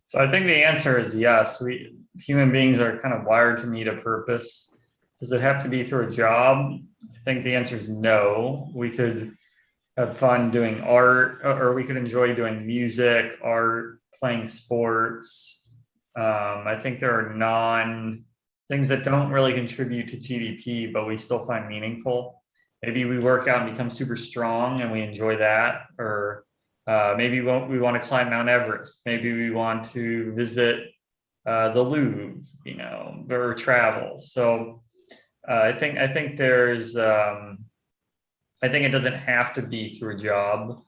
So I think the answer is yes. We human beings are kind of wired to need a purpose. Does it have to be through a job? I think the answer is no. We could have fun doing art, or we could enjoy doing music, art, playing sports. I think there are things that don't really contribute to GDP, but we still find meaningful. Maybe we work out and become super strong and we enjoy that, or maybe we want to climb Mount Everest. Maybe we want to visit the Louvre, or travel. So I think there's, I think it doesn't have to be through a job.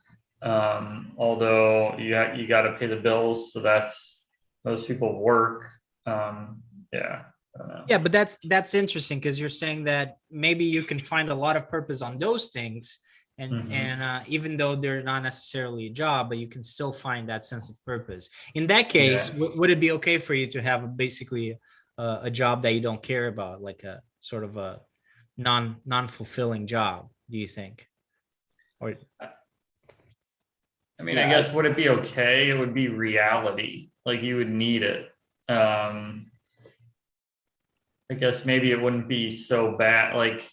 Although you got to pay the bills, so that's most people work. Yeah. I don't know. Yeah, but that's interesting because you're saying that maybe you can find a lot of purpose on those things, and Mhm. even though they're not necessarily a job, but you can still find that sense of purpose. In that case, Yeah. would it be okay for you to have basically a job that you don't care about, like a sort of a non-fulfilling job? Do you think? Or I mean, I Yeah, guess would it be okay? It would be reality. Like you would need it. I guess maybe it wouldn't be so bad. Like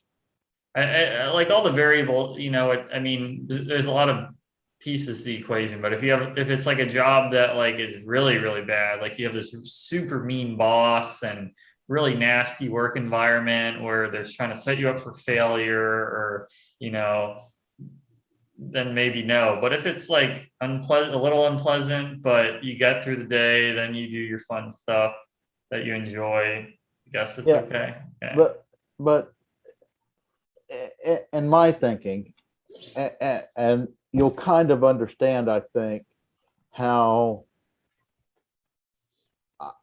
like all the variable, I mean, there's a lot of pieces to the equation, but if it's like a job that like is really, really bad, like you have this super mean boss and really nasty work environment where they're trying to set you up for failure or, you know, then maybe no. But if it's like unpleasant, a little unpleasant, but you get through the day, then you do your fun stuff that you enjoy, I guess it's Yeah, okay. Yeah. but in my thinking, and you'll kind of understand, I think, how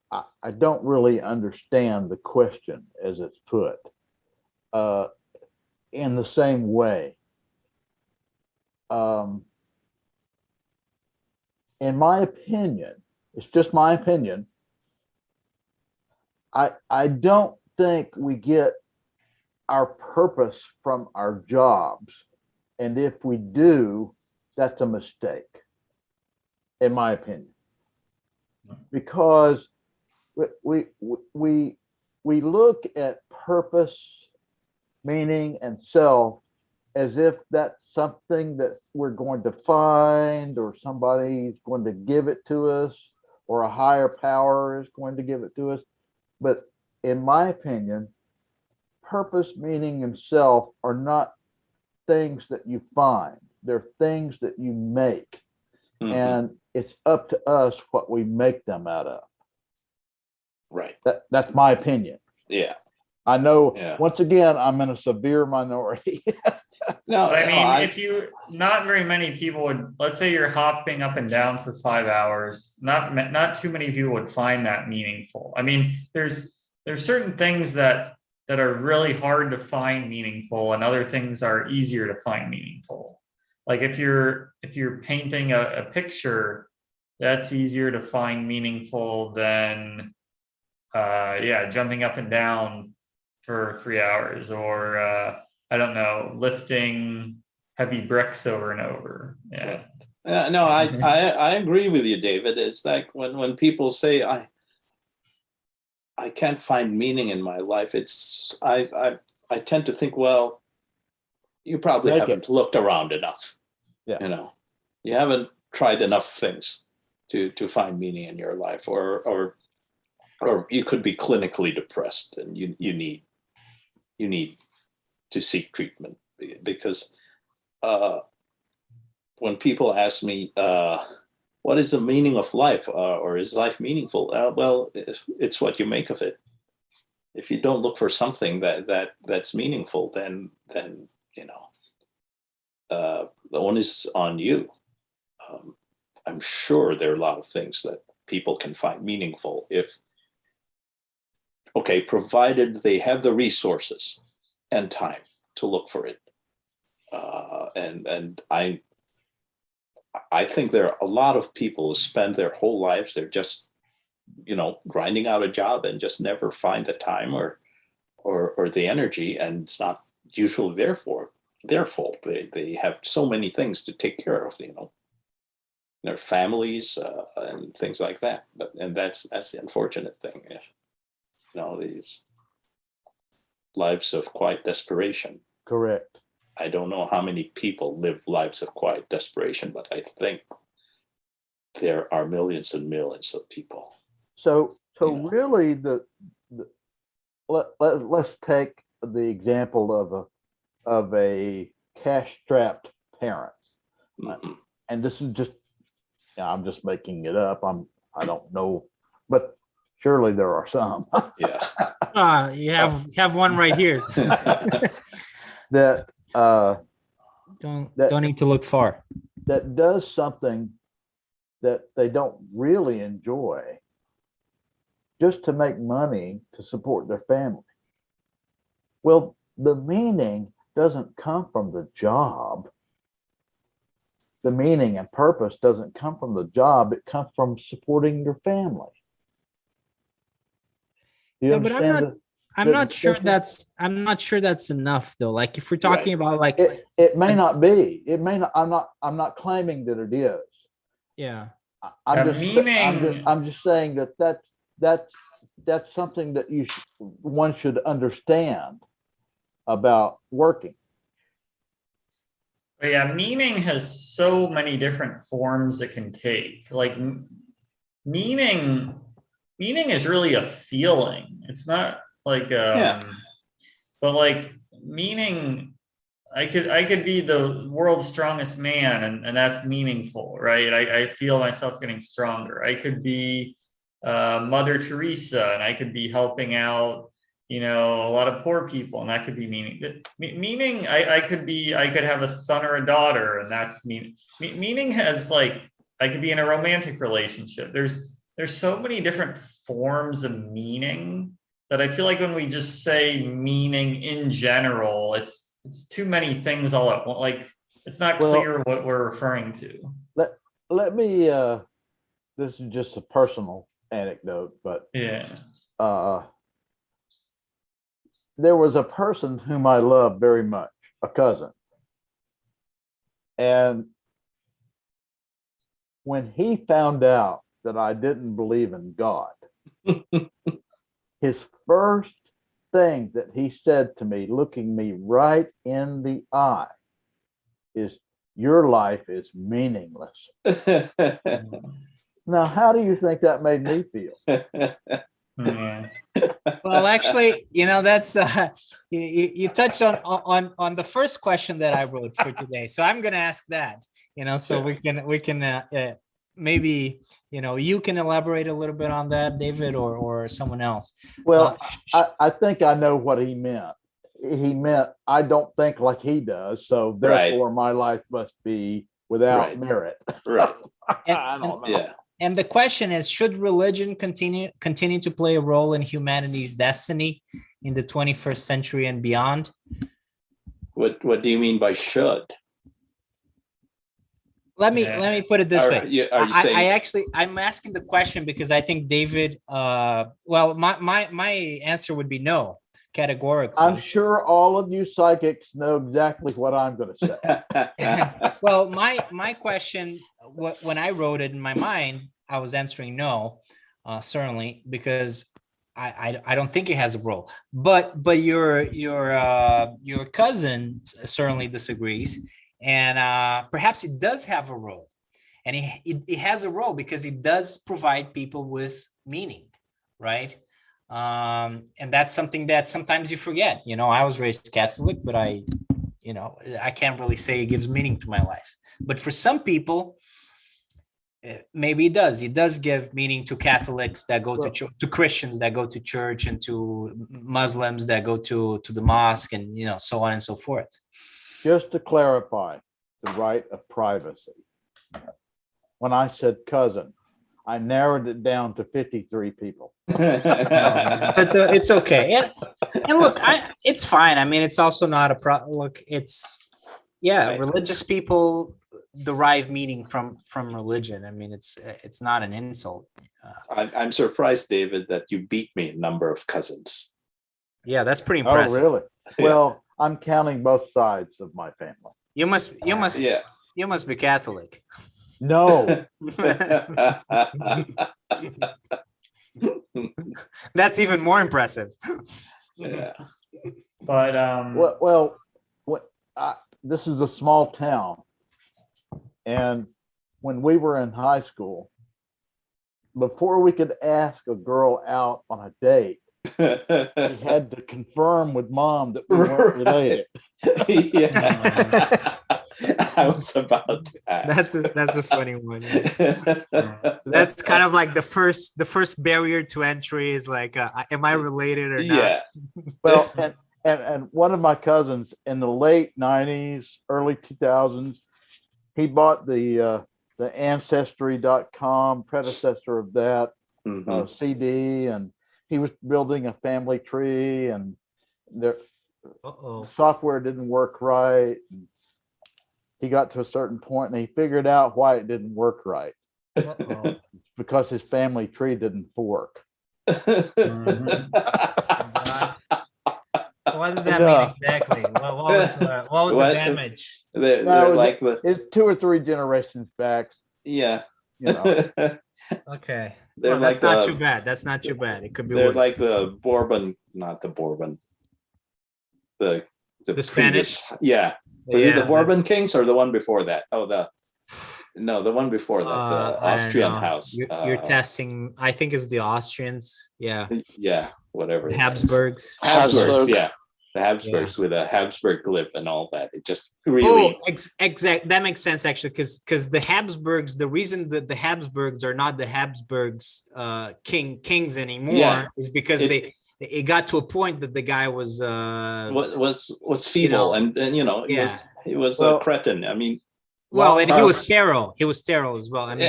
I don't really understand the question as it's put in the same way. In my opinion, it's just my opinion. I don't think we get our purpose from our jobs. And if we do, that's a mistake, in my opinion. Because we look at purpose, meaning, and self as if that's something that we're going to find or somebody's going to give it to us or a higher power is going to give it to us. But in my opinion, purpose, meaning, and self are not things that you find. They're things that you make. mhm, And it's up to us what we make them out of. right. That's my opinion. Yeah. I know, Yeah. once again, I'm in a severe minority. No, I no, mean, if you, not very many people would, let's say you're hopping up and down for 5 hours, not too many people would find that meaningful. I mean, there's certain things that are really hard to find meaningful and other things are easier to find meaningful. Like if you're painting a picture, that's easier to find meaningful than yeah, jumping up and down for 3 hours or I don't know, lifting heavy bricks over and over. Yeah. no, I agree with you, David. It's like when people say I can't find meaning in my life. It's I tend to think, well, you probably Make haven't it. looked around enough. Yeah. You know, you haven't tried enough things to find meaning in your life, or you could be clinically depressed and you need to seek treatment because when people ask me what is the meaning of life or is life meaningful, well, it's what you make of it. If you don't look for something that's meaningful, then you know the one is on you. I'm sure there are a lot of things that people can find meaningful if, okay, provided they have the resources and time to look for it. And I think there are a lot of people who spend their whole lives, they're just, grinding out a job and just never find the time or the energy, and it's not usually their fault. They have so many things to take care of, their families and things like that. And that's the unfortunate thing. These lives of quiet desperation. Correct. I don't know how many people live lives of quiet desperation, but I think there are millions and millions of people. So Yeah. really, let's take the example of a cash-strapped parent, Mhm. and this is just, I'm just making it up. I don't know, but surely there are some Yeah. you have one right here. that That- don't need to look far. that does something that they don't really enjoy just to make money to support their family. Well, the meaning doesn't come from the job. The meaning and purpose doesn't come from the job. It comes from supporting your family. Do you Yeah, but understand? I'm the not sure distinction? I'm not sure that's enough though. Like if we're talking about like It may not be. It may not. I'm not claiming that it is. yeah. I'm Yeah, just. meaning- I'm just saying that's something that one should understand about working. But yeah, meaning has so many different forms it can take. Like meaning is really a feeling. It's not like Yeah. but like meaning I could be the world's strongest man and that's meaningful, right? I feel myself getting stronger. I could be Mother Teresa and I could be helping out, you know, a lot of poor people, and that could be meaning. Meaning, I could have a son or a daughter, and that's meaning. Meaning has like I could be in a romantic relationship. There's so many different forms of meaning that I feel like when we just say meaning in general, it's too many things all at once. Like it's not Well- clear what we're referring to. Let me. This is just a personal anecdote, but Yeah. There was a person whom I loved very much, a cousin. And when he found out that I didn't believe in God, his first thing that he said to me, looking me right in the eye, is, "Your life is meaningless." Now, how do you think that made me feel? Yeah. Well, actually, that's you touched on the first question that I wrote for today. So I'm going to ask that. So Sure. we can maybe you can elaborate a little bit on that, David, or someone else. Well, Uh, I think I know what he meant. He meant I don't think like he does, so Right. therefore my life must be without Right. merit. Right. I don't know. Yeah. And the question is, should religion continue to play a role in humanity's destiny in the 21st century and beyond? What do you mean by should? Let me Yeah. put it this Are way. you saying I'm asking the question because I think David, well, my answer would be no, categorically. I'm sure all of you psychics know exactly what I'm going to say. Well, my question, when I wrote it in my mind, I was answering no, certainly, because I don't think it has a role. But your cousin certainly disagrees, and perhaps it does have a role, and it has a role because it does provide people with meaning, right? And that's something that sometimes you forget. I was raised Catholic, but I can't really say it gives meaning to my life. But for some people, maybe it does. It does give meaning to Catholics that go to church, to Christians that go to church, and to Muslims that go to the mosque, and so on and so forth. Just to clarify the right of privacy, when I said cousin, I narrowed it down to 53 people. It's okay. And look, it's fine. I mean, it's also not a look. It's Right. religious people derive meaning from religion. I mean, it's not an insult. I'm surprised, David, that you beat me in number of cousins. Yeah, that's pretty Oh, impressive. really? Yeah. Well, I'm counting both sides of my family. You must Yeah. you must be Catholic. No, That's even more impressive. Yeah. But this is a small town. And when we were in high school, before we could ask a girl out on a date, we had to confirm with mom that we weren't related. Yeah. I was about to ask. That's a funny one. So that's kind of like the first barrier to entry is like, am I related or not? Yeah. Well, And one of my cousins in the late 90s, early 2000s, he bought the ancestry.com predecessor of that Mhm. CD, and he was building a family tree, and the Uh-oh. software didn't work right. He got to a certain point and he figured out why it didn't work right. Uh-oh. It's because his family tree didn't fork. What does that Yeah. mean exactly? What was the What? damage? They're No, like the it's 2 or 3 generations back, yeah. you know. Okay. They're Well, that's like not the- too bad. That's not too bad. It could be They're worse. like the Bourbon, not the Bourbon. The The previous, yeah. Was it Yeah, the that's- Bourbon Kings or the one before that? Oh, the one before that, the I don't Austrian know. house. You're testing. I think it's the Austrians. Yeah, Yeah, whatever. the that is. Habsburgs. Habsburgs, Habsburg. yeah. The Habsburgs with a Habsburg lip and all that. It just really Oh, exact. That makes sense actually, because the Habsburgs. The reason that the Habsburgs are not the Habsburgs kings anymore Yeah. is because It- it got to a point that the guy was was feeble, know, and you know, he was Well- a cretin. I mean, well, and he was Charles- sterile. He was sterile as well. I mean,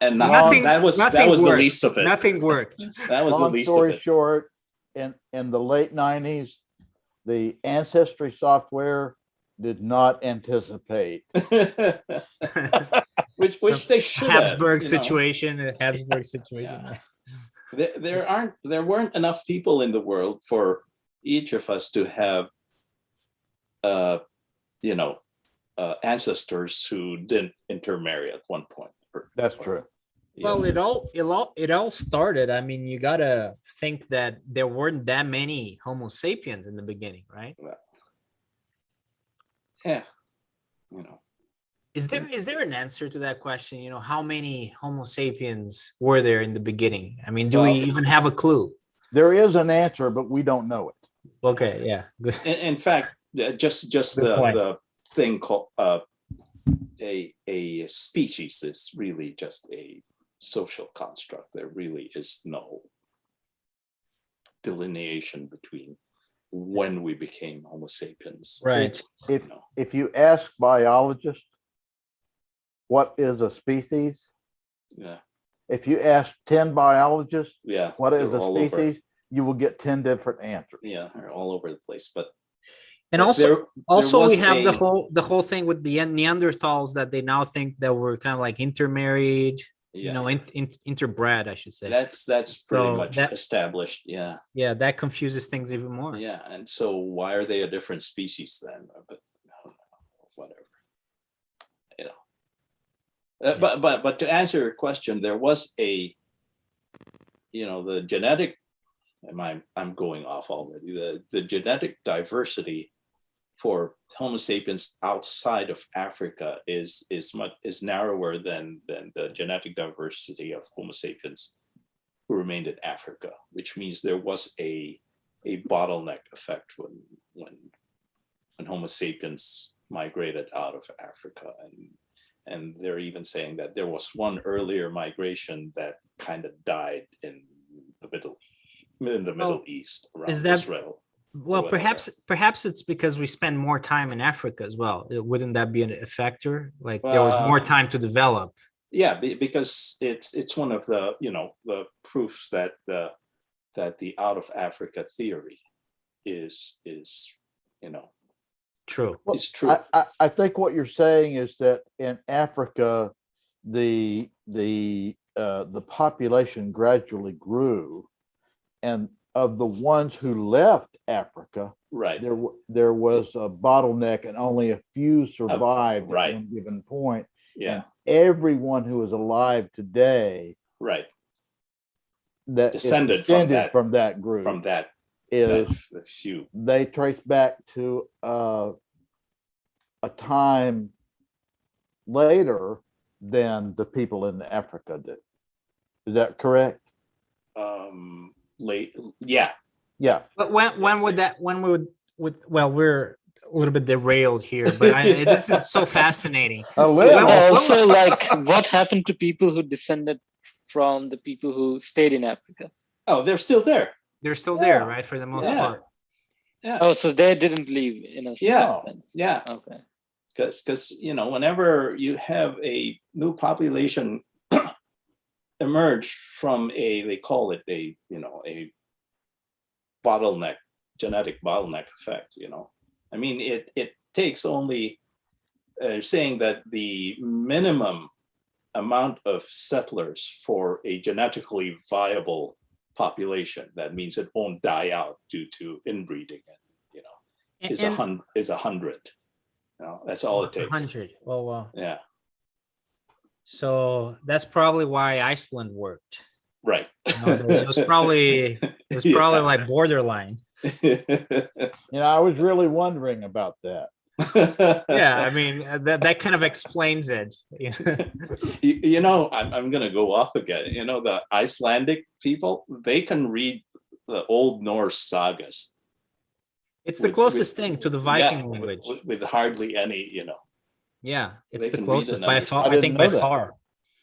and nothing- that was nothing the worked. least of it. nothing worked. That was the Long least of story it. short, in the late 90s, the ancestry software did not anticipate. which they should Habsburg have, you know. situation. A Habsburg situation. Yeah. There weren't enough people in the world for each of us to have ancestors who didn't intermarry at one point. That's true. Yeah. Well, it all started. I mean, you gotta think that there weren't that many Homo sapiens in the beginning, right? Yeah, you know. Is there an answer to that question? You know, how many Homo sapiens were there in the beginning? I mean, do we Well- even have a clue? There is an answer, but we don't know it. Okay, yeah, good. In fact, just Good point. the thing called a species is really just a social construct. There really is no delineation between when we became Homo sapiens. Right. If You know. if you ask biologists what is a species, Yeah, if you ask 10 biologists yeah. what is they're a all over. species, you will get 10 different answers. Yeah, they're all over the place. But And also, there also we was have a- the whole thing with the Neanderthals that they now think that we're kind of like intermarried, yeah, you know, interbred, I should say. that's pretty So much that- established. Yeah, Yeah, that confuses things even more. yeah. And so why are they a different species then? But whatever, you know. But to answer your question, there was a, the genetic. I'm going off already. The genetic diversity for Homo sapiens outside of Africa is narrower than the genetic diversity of Homo sapiens who remained in Africa, which means there was a bottleneck effect when Homo sapiens migrated out of Africa, and they're even saying that there was one earlier migration that kind of died in the Middle East around is that- Israel. Well, whatever. perhaps it's because we spend more time in Africa as well. Wouldn't that be a factor? Like there was more time to develop. Yeah, because it's one of the the proofs that the out of Africa theory is True. Well, is true. I think what you're saying is that in Africa, the population gradually grew, and of the ones who left Africa, Right. there was a bottleneck, and only a few survived right. at one given point. Yeah. Everyone who is alive today Right. that is Descended from that- from that group From that is few. they trace back to a time later than the people in Africa did. Is that correct? Late. Yeah. Yeah. But when would well, we're a little bit derailed here, but this is so fascinating. A So little. Also, like, what happened to people who descended from the people who stayed in Africa? Oh, they're still there. They're still there, Yeah. right? For the most Yeah. part. Yeah. Oh, so they didn't leave in a Yeah. sense. Yeah. Okay. Because whenever you have a new population emerge from they call it a bottleneck, genetic bottleneck effect. I mean, it takes only saying that the minimum amount of settlers for a genetically viable population, that means it won't die out due to inbreeding, is 100. That's all it takes. 100. Oh, wow. Yeah, So that's probably why Iceland worked. right. It was probably like borderline. I was really wondering about that. Yeah, I mean that kind of explains it. I'm going to go off again. The Icelandic people, they can read the Old Norse sagas. It's the closest thing to the Viking language. With hardly any, Yeah, it's they the can read closest and by understand. far. I I think didn't by know that. far.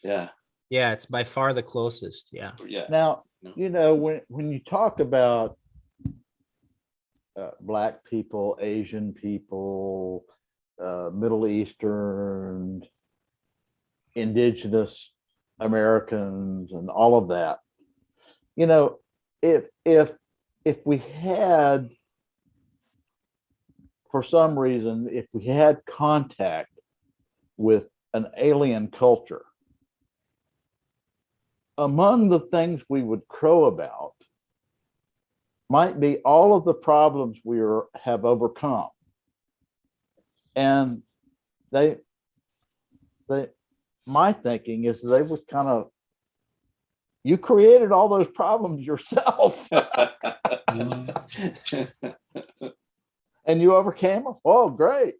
Yeah, Yeah, it's by far the closest. Yeah. yeah. Now, No. when you talk about Black people, Asian people, Middle Eastern, Indigenous Americans, and all of that, if we had, for some reason, if we had contact with an alien culture, among the things we would crow about might be all of the problems have overcome. And my thinking is they would kind of, you created all those problems yourself and you overcame them. Oh, great.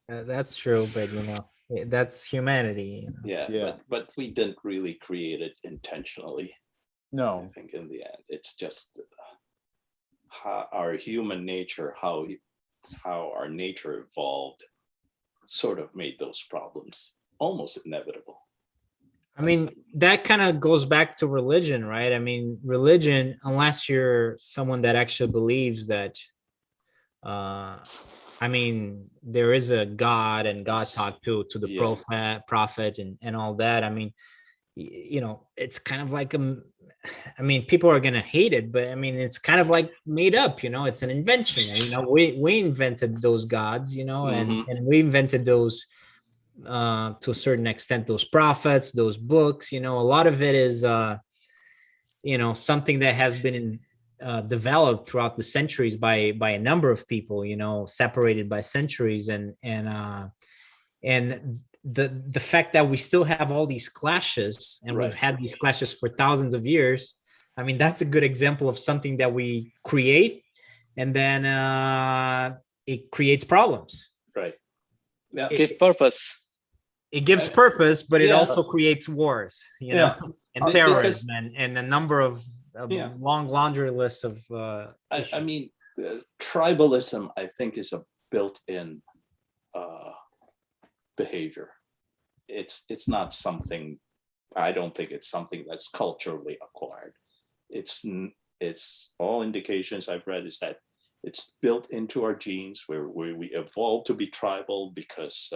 That's true, but that's humanity. Yeah, Yeah. but we didn't really create it intentionally. I No, think in the end, it's just how our human nature, how our nature evolved, sort of made those problems almost inevitable. I mean, that kind of goes back to religion, right? I mean, religion, unless you're someone that actually believes that, there is a God and God Yes. talked to the Yeah. prophet and all that. I mean, it's kind of like people are gonna hate it, but I mean, it's kind of like made up. It's an invention. We invented those gods, Mhm. and we invented those to a certain extent, those prophets, those books. A lot of it is something that has been developed throughout the centuries by a number of people, separated by centuries, and the fact that we still have all these clashes, and Right. we've had these clashes for thousands of years. I mean, that's a good example of something that we create, and then it creates problems. Right. Yeah. Give purpose. It gives purpose, but it Yeah. also creates wars, Yeah. and Because- terrorism, and a number of Yeah. long laundry list of I issues. mean, tribalism, I think, is a built-in behavior. It's not something. I don't think it's something that's culturally acquired. It's all indications I've read is that it's built into our genes, where we evolved to be tribal because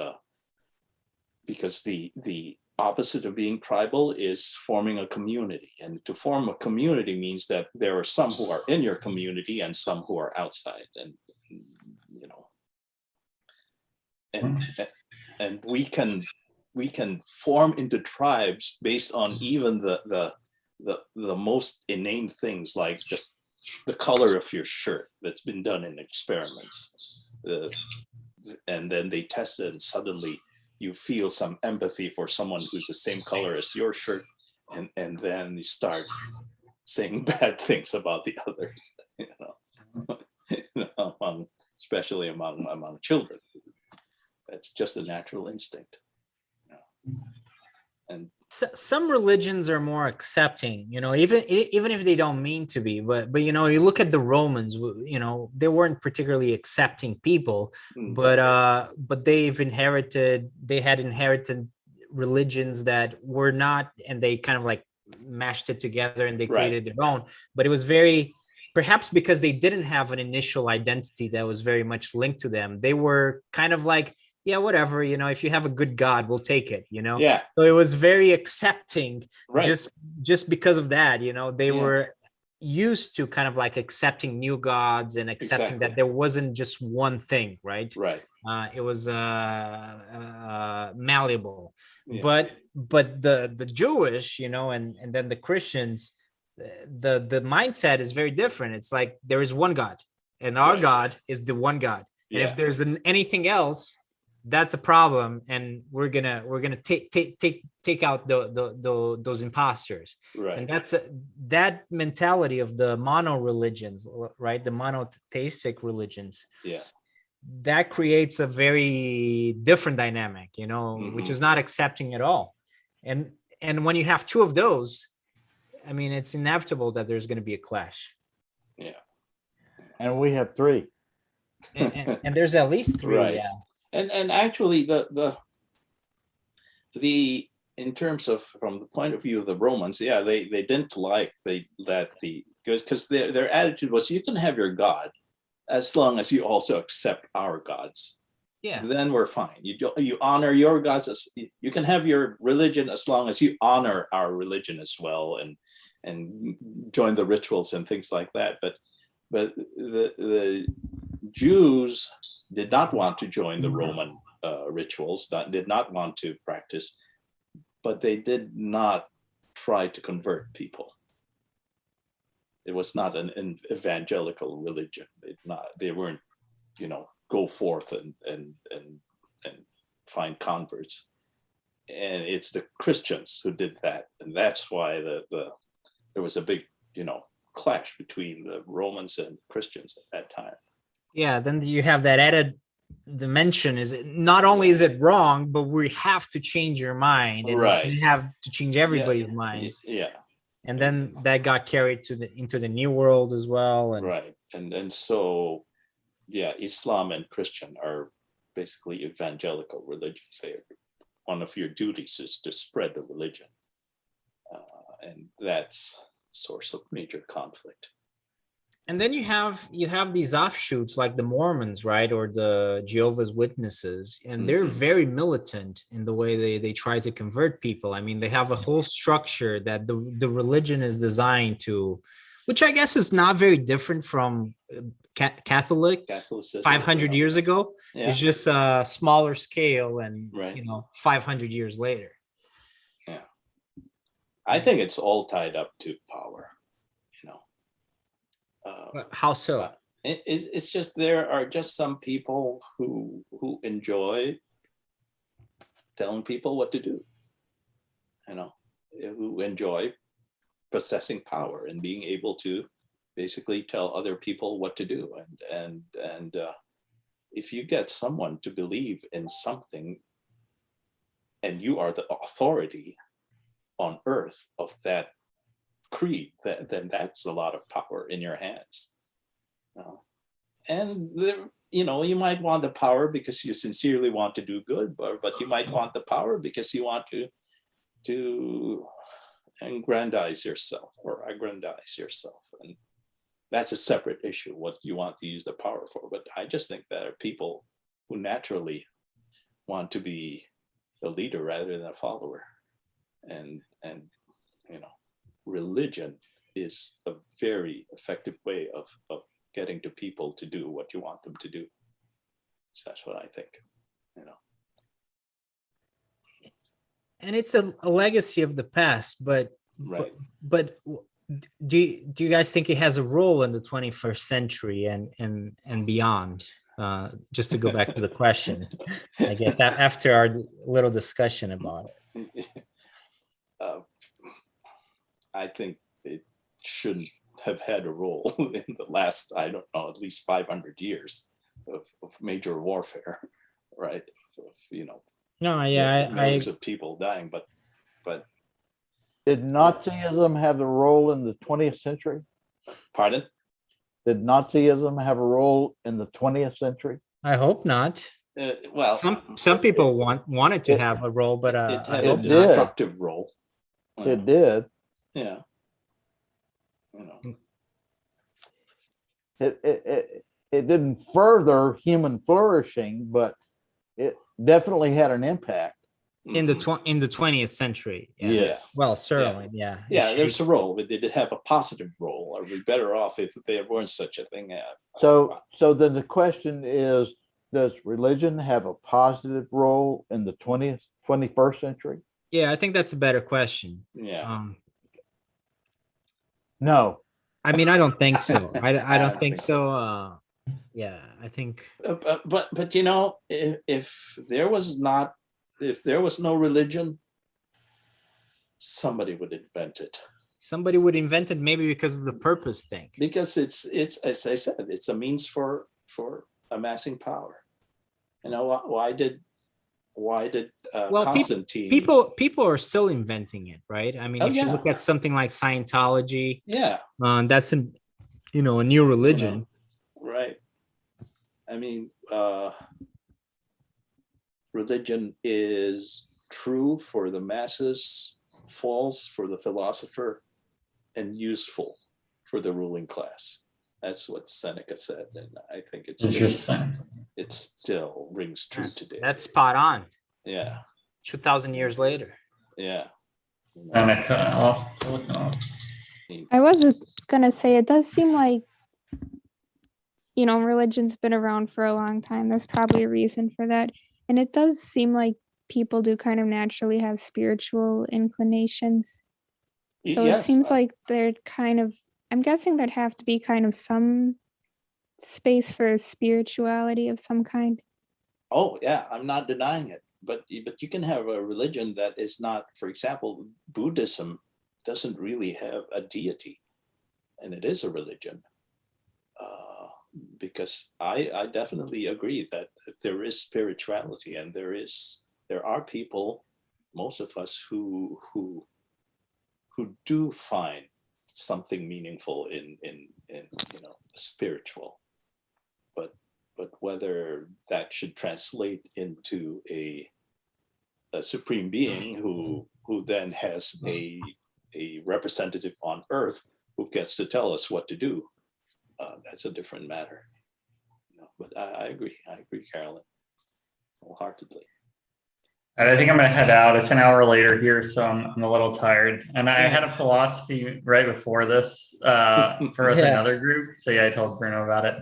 the opposite of being tribal is forming a community, and to form a community means that there are some who are in your community and some who are outside, and and we can form into tribes based on even the most inane things, like just the color of your shirt. That's been done in experiments, and then they test it, and suddenly you feel some empathy for someone who's the same color as your shirt, and then you start saying bad things about the others, especially among children. It's just a natural instinct. And some religions are more accepting, even if they don't mean to be, but you look at the Romans, they weren't particularly accepting people, but they had inherited religions that were not, and they kind of like mashed it together and they Right. created their own. But it was very, perhaps because they didn't have an initial identity that was very much linked to them. They were kind of like, yeah, whatever, if you have a good God, we'll take it, Yeah, So it was very accepting right. just because of that, they Yeah. were used to kind of like accepting new gods and accepting Exactly. that there wasn't just one thing, right? Right. It was malleable. Yeah. But the Jewish, and then the Christians, the mindset is very different. It's like there is one God, and our Right. God is the one God. And Yeah. if there's anything else, that's a problem, and we're gonna take out those imposters. Right. And that's that mentality of the mono religions, right? The monotheistic religions, Yeah. that creates a very different dynamic, which is not accepting at all. And when you have two of those, I mean, it's inevitable that there's going to be a clash. And we have three. And there's at least three. Right. Yeah. And actually the in terms of from the point of view of the Romans, yeah, they didn't like because their attitude was, you can have your God as long as you also accept our gods. Yeah. Then we're fine. You honor your gods, you can have your religion as long as you honor our religion as well, and join the rituals and things like that. But the Jews did not want to join the Roman rituals, did not want to practice, but they did not try to convert people. It was not an evangelical religion. They weren't, go forth and find converts. And it's the Christians who did that, and that's why there was a big, clash between the Romans and Christians at that time. Yeah. Then you have that added dimension. Is it not only is it wrong, but we have to change your mind, and Right. we have to change everybody's minds. Yeah. And then that got carried into the new world as well. And Right. And so, yeah, Islam and Christian are basically evangelical religions. One of your duties is to spread the religion. And that's source of major conflict. And then you have these offshoots like the Mormons, right, or the Jehovah's Witnesses, and they're very militant in the way they try to convert people. I mean, they have a whole structure that the religion is designed to, which I guess is not very different from Catholics Catholicism, 500 years ago. Yeah. It's just a smaller scale, and Right. 500 years later. I think it's all tied up to power. How so? It's just there are just some people who enjoy telling people what to do, who enjoy possessing power and being able to basically tell other people what to do. And if you get someone to believe in something and you are the authority on earth of that creed, then that's a lot of power in your hands. And you might want the power because you sincerely want to do good, but you might want the power because you want to aggrandize yourself, and that's a separate issue, what you want to use the power for. But I just think there are people who naturally want to be a leader rather than a follower, and religion is a very effective way of getting to people to do what you want them to do. So that's what I think. And it's a legacy of the past, but Right. but do you guys think it has a role in the 21st century and beyond? Just to go back to the question, I guess after our little discussion about it. I think it shouldn't have had a role in the last, I don't know, at least 500 years of major warfare, right? No, yeah, millions of people dying, but Did Nazism have a role in the 20th century? pardon? Did Nazism have a role in the 20th century? I hope not. Well, Some people wanted to It- have a role, but it had I a hope did. not. destructive role. It did. Yeah. You know, It didn't further human flourishing, but it definitely had an impact. In the mhm. in the 20th century. Yeah. Well, certainly, yeah. It Yeah, there's shaped- a role, but did it have a positive role? Are we better off if there weren't such a thing? So then the question is, does religion have a positive role in the 21st century? yeah, I think that's a better question. Yeah. No. I mean, I don't think so. I don't think think so. so. Yeah, I think But you know, if there was no religion, somebody would invent it, somebody would invent it maybe because of the purpose thing. because it's as I said, it's a means for amassing power. You know, why did Well, Constantine? people are still inventing it, right? I mean, Oh, if you yeah. look at something like Scientology, Yeah, that's a new religion. right. I mean, religion is true for the masses, false for the philosopher, and useful for the ruling class. That's what Seneca said, and I think Interesting. it still rings true today. That's spot on. Yeah, 2,000 years later. yeah. You know, Seneca. I'll look it up. I was gonna say it does seem like, religion's been around for a long time. There's probably a reason for that. And it does seem like people do kind of naturally have spiritual inclinations. So yes, it seems like I'm guessing there'd have to be kind of some space for spirituality of some kind. oh yeah, I'm not denying it, but you can have a religion that is not, for example, Buddhism doesn't really have a deity, and it is a religion. Because I definitely agree that there is spirituality, and there are people, most of us, who do find something meaningful in spiritual, but whether that should translate into a supreme being who then has a representative on earth who gets to tell us what to do, that's a different matter. But I agree, Carolyn, wholeheartedly. All right, I think I'm gonna head out. It's an hour later here, so I'm a little tired. And I had a philosophy right before this for another group. So yeah, I told Bruno about it.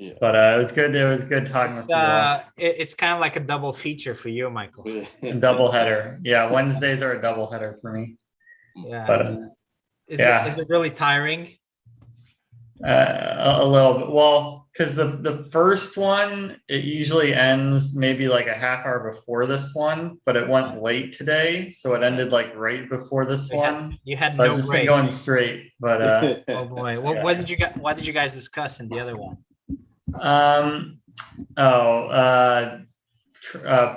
Yeah. But it was good. It was good talking with you all. It's kind of like a double feature for you, Michael. Double header. Yeah, Wednesdays are a double header for me. Yeah. But is yeah. it really tiring? A little bit. Well, because the first one, it usually ends maybe like a half hour before this one, but it went late today, so it ended like right before this one. You had So no I've just break. been going straight. But Oh boy, what did you guys discuss in the other one?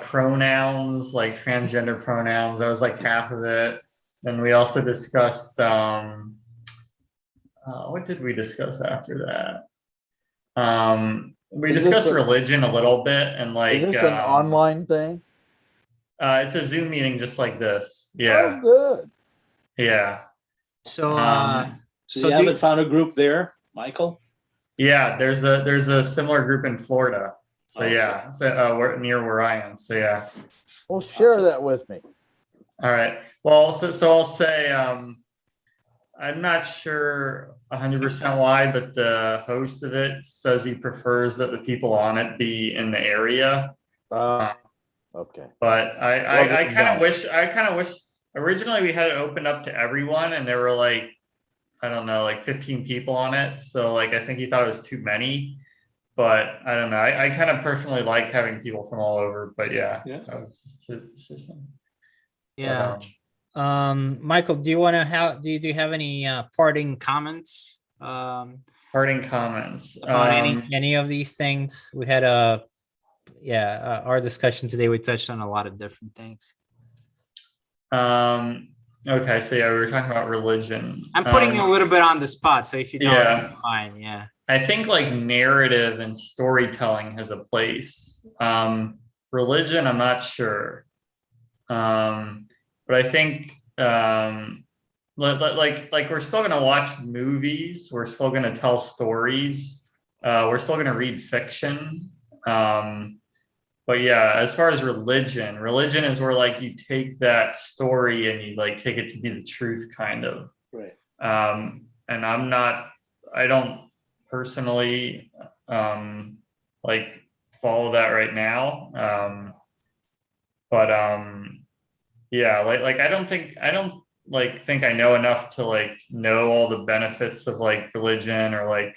Pronouns, like transgender pronouns. That was like half of it. Then we also discussed what did we discuss after that? We discussed religion a little bit, and like Is this an online thing? it's a Zoom meeting just like this. Yeah. Oh, good. Yeah. So So you haven't found a group there, Michael? Yeah, there's a similar group in Florida. So Okay. yeah, so we're near where I am. So yeah. Well, share that with me. All right. Well, so I'll say I'm not sure 100% why, but the host of it says he prefers that the people on it be in the area. Okay. But I kind of wish originally we had it opened up to everyone, and there were like, I don't know, like 15 people on it. So like I think he thought it was too many. But I don't know. I kind of personally like having people from all over. But yeah, that was just his decision. yeah. But, Michael, do you do you have any parting comments? parting comments On any of these things? We had our discussion today, we touched on a lot of different things. Okay, so yeah, we were talking about religion. I'm putting you a little bit on the spot, so if you don't, Yeah. it's fine. Yeah. I think like narrative and storytelling has a place. Religion, I'm not sure. But I think like we're still gonna watch movies. We're still gonna tell stories. We're still gonna read fiction. But yeah, as far as religion is where like you take that story and you like take it to be the truth, kind of. Right. And I don't personally like follow that right now. But yeah, like I don't think I know enough to like know all the benefits of like religion or like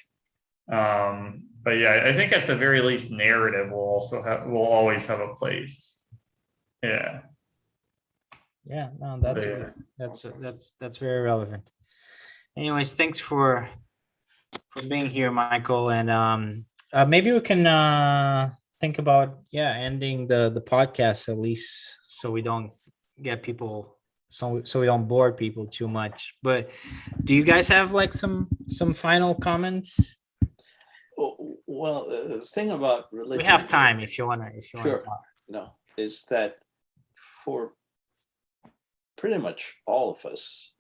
but yeah, I think at the very least narrative will always have a place. Yeah. Yeah, no, that's Yeah. good. That's very relevant. Anyways, thanks for being here, Michael. And maybe we can think about ending the podcast, at least so we don't get people so we don't bore people too much. But do you guys have like some final comments? Well, the thing about religion. We have time if you wanna Sure. talk. No, is that for pretty much all of us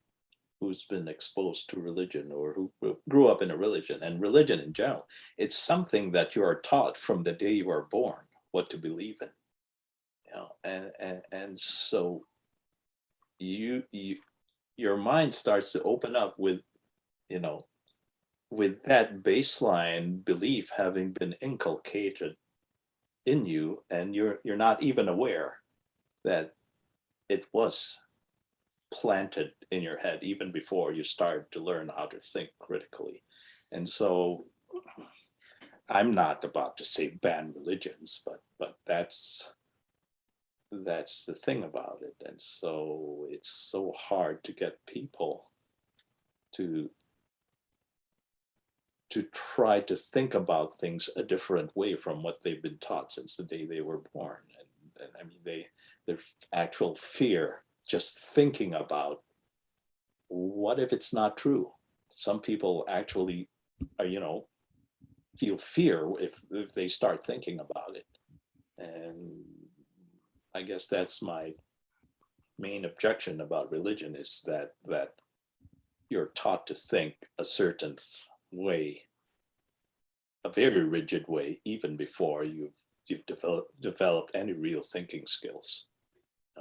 who's been exposed to religion or who grew up in a religion and religion in general, it's something that you are taught from the day you are born what to believe in. You know, and so your mind starts to open up with, you know, with that baseline belief having been inculcated in you, and you're not even aware that it was planted in your head even before you start to learn how to think critically. And so I'm not about to say ban religions, but that's the thing about it. And so it's so hard to get people to try to think about things a different way from what they've been taught since the day they were born. And I mean, there's actual fear just thinking about what if it's not true. Some people actually feel fear if they start thinking about it. And I guess that's my main objection about religion, is that you're taught to think a certain way, a very rigid way, even before you've developed any real thinking skills.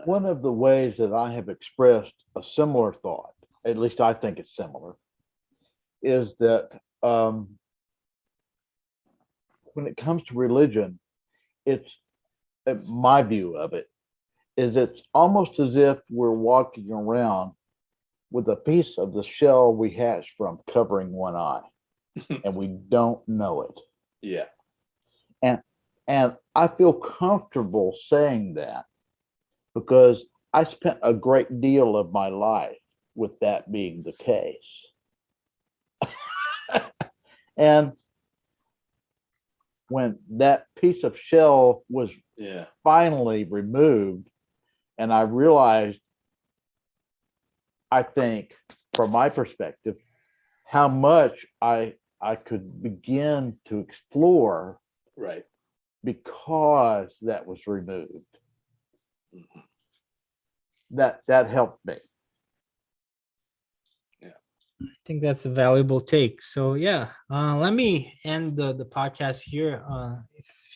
One of the ways that I have expressed a similar thought, at least I think it's similar, is that when it comes to religion, it's my view of it is it's almost as if we're walking around with a piece of the shell we hatched from covering one eye, and we don't know it. Yeah. And I feel comfortable saying that because I spent a great deal of my life with that being the case. And when that piece of shell was finally removed, and I realized, I think, from my perspective, how much I could begin to explore, right, because that was removed. Mhm. That helped me. I think that's a valuable take. So let me end the podcast here.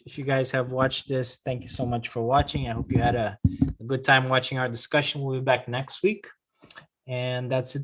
If you guys have watched this, thank you so much for watching. I hope you had a good time watching our discussion. We'll be back next week. And that's it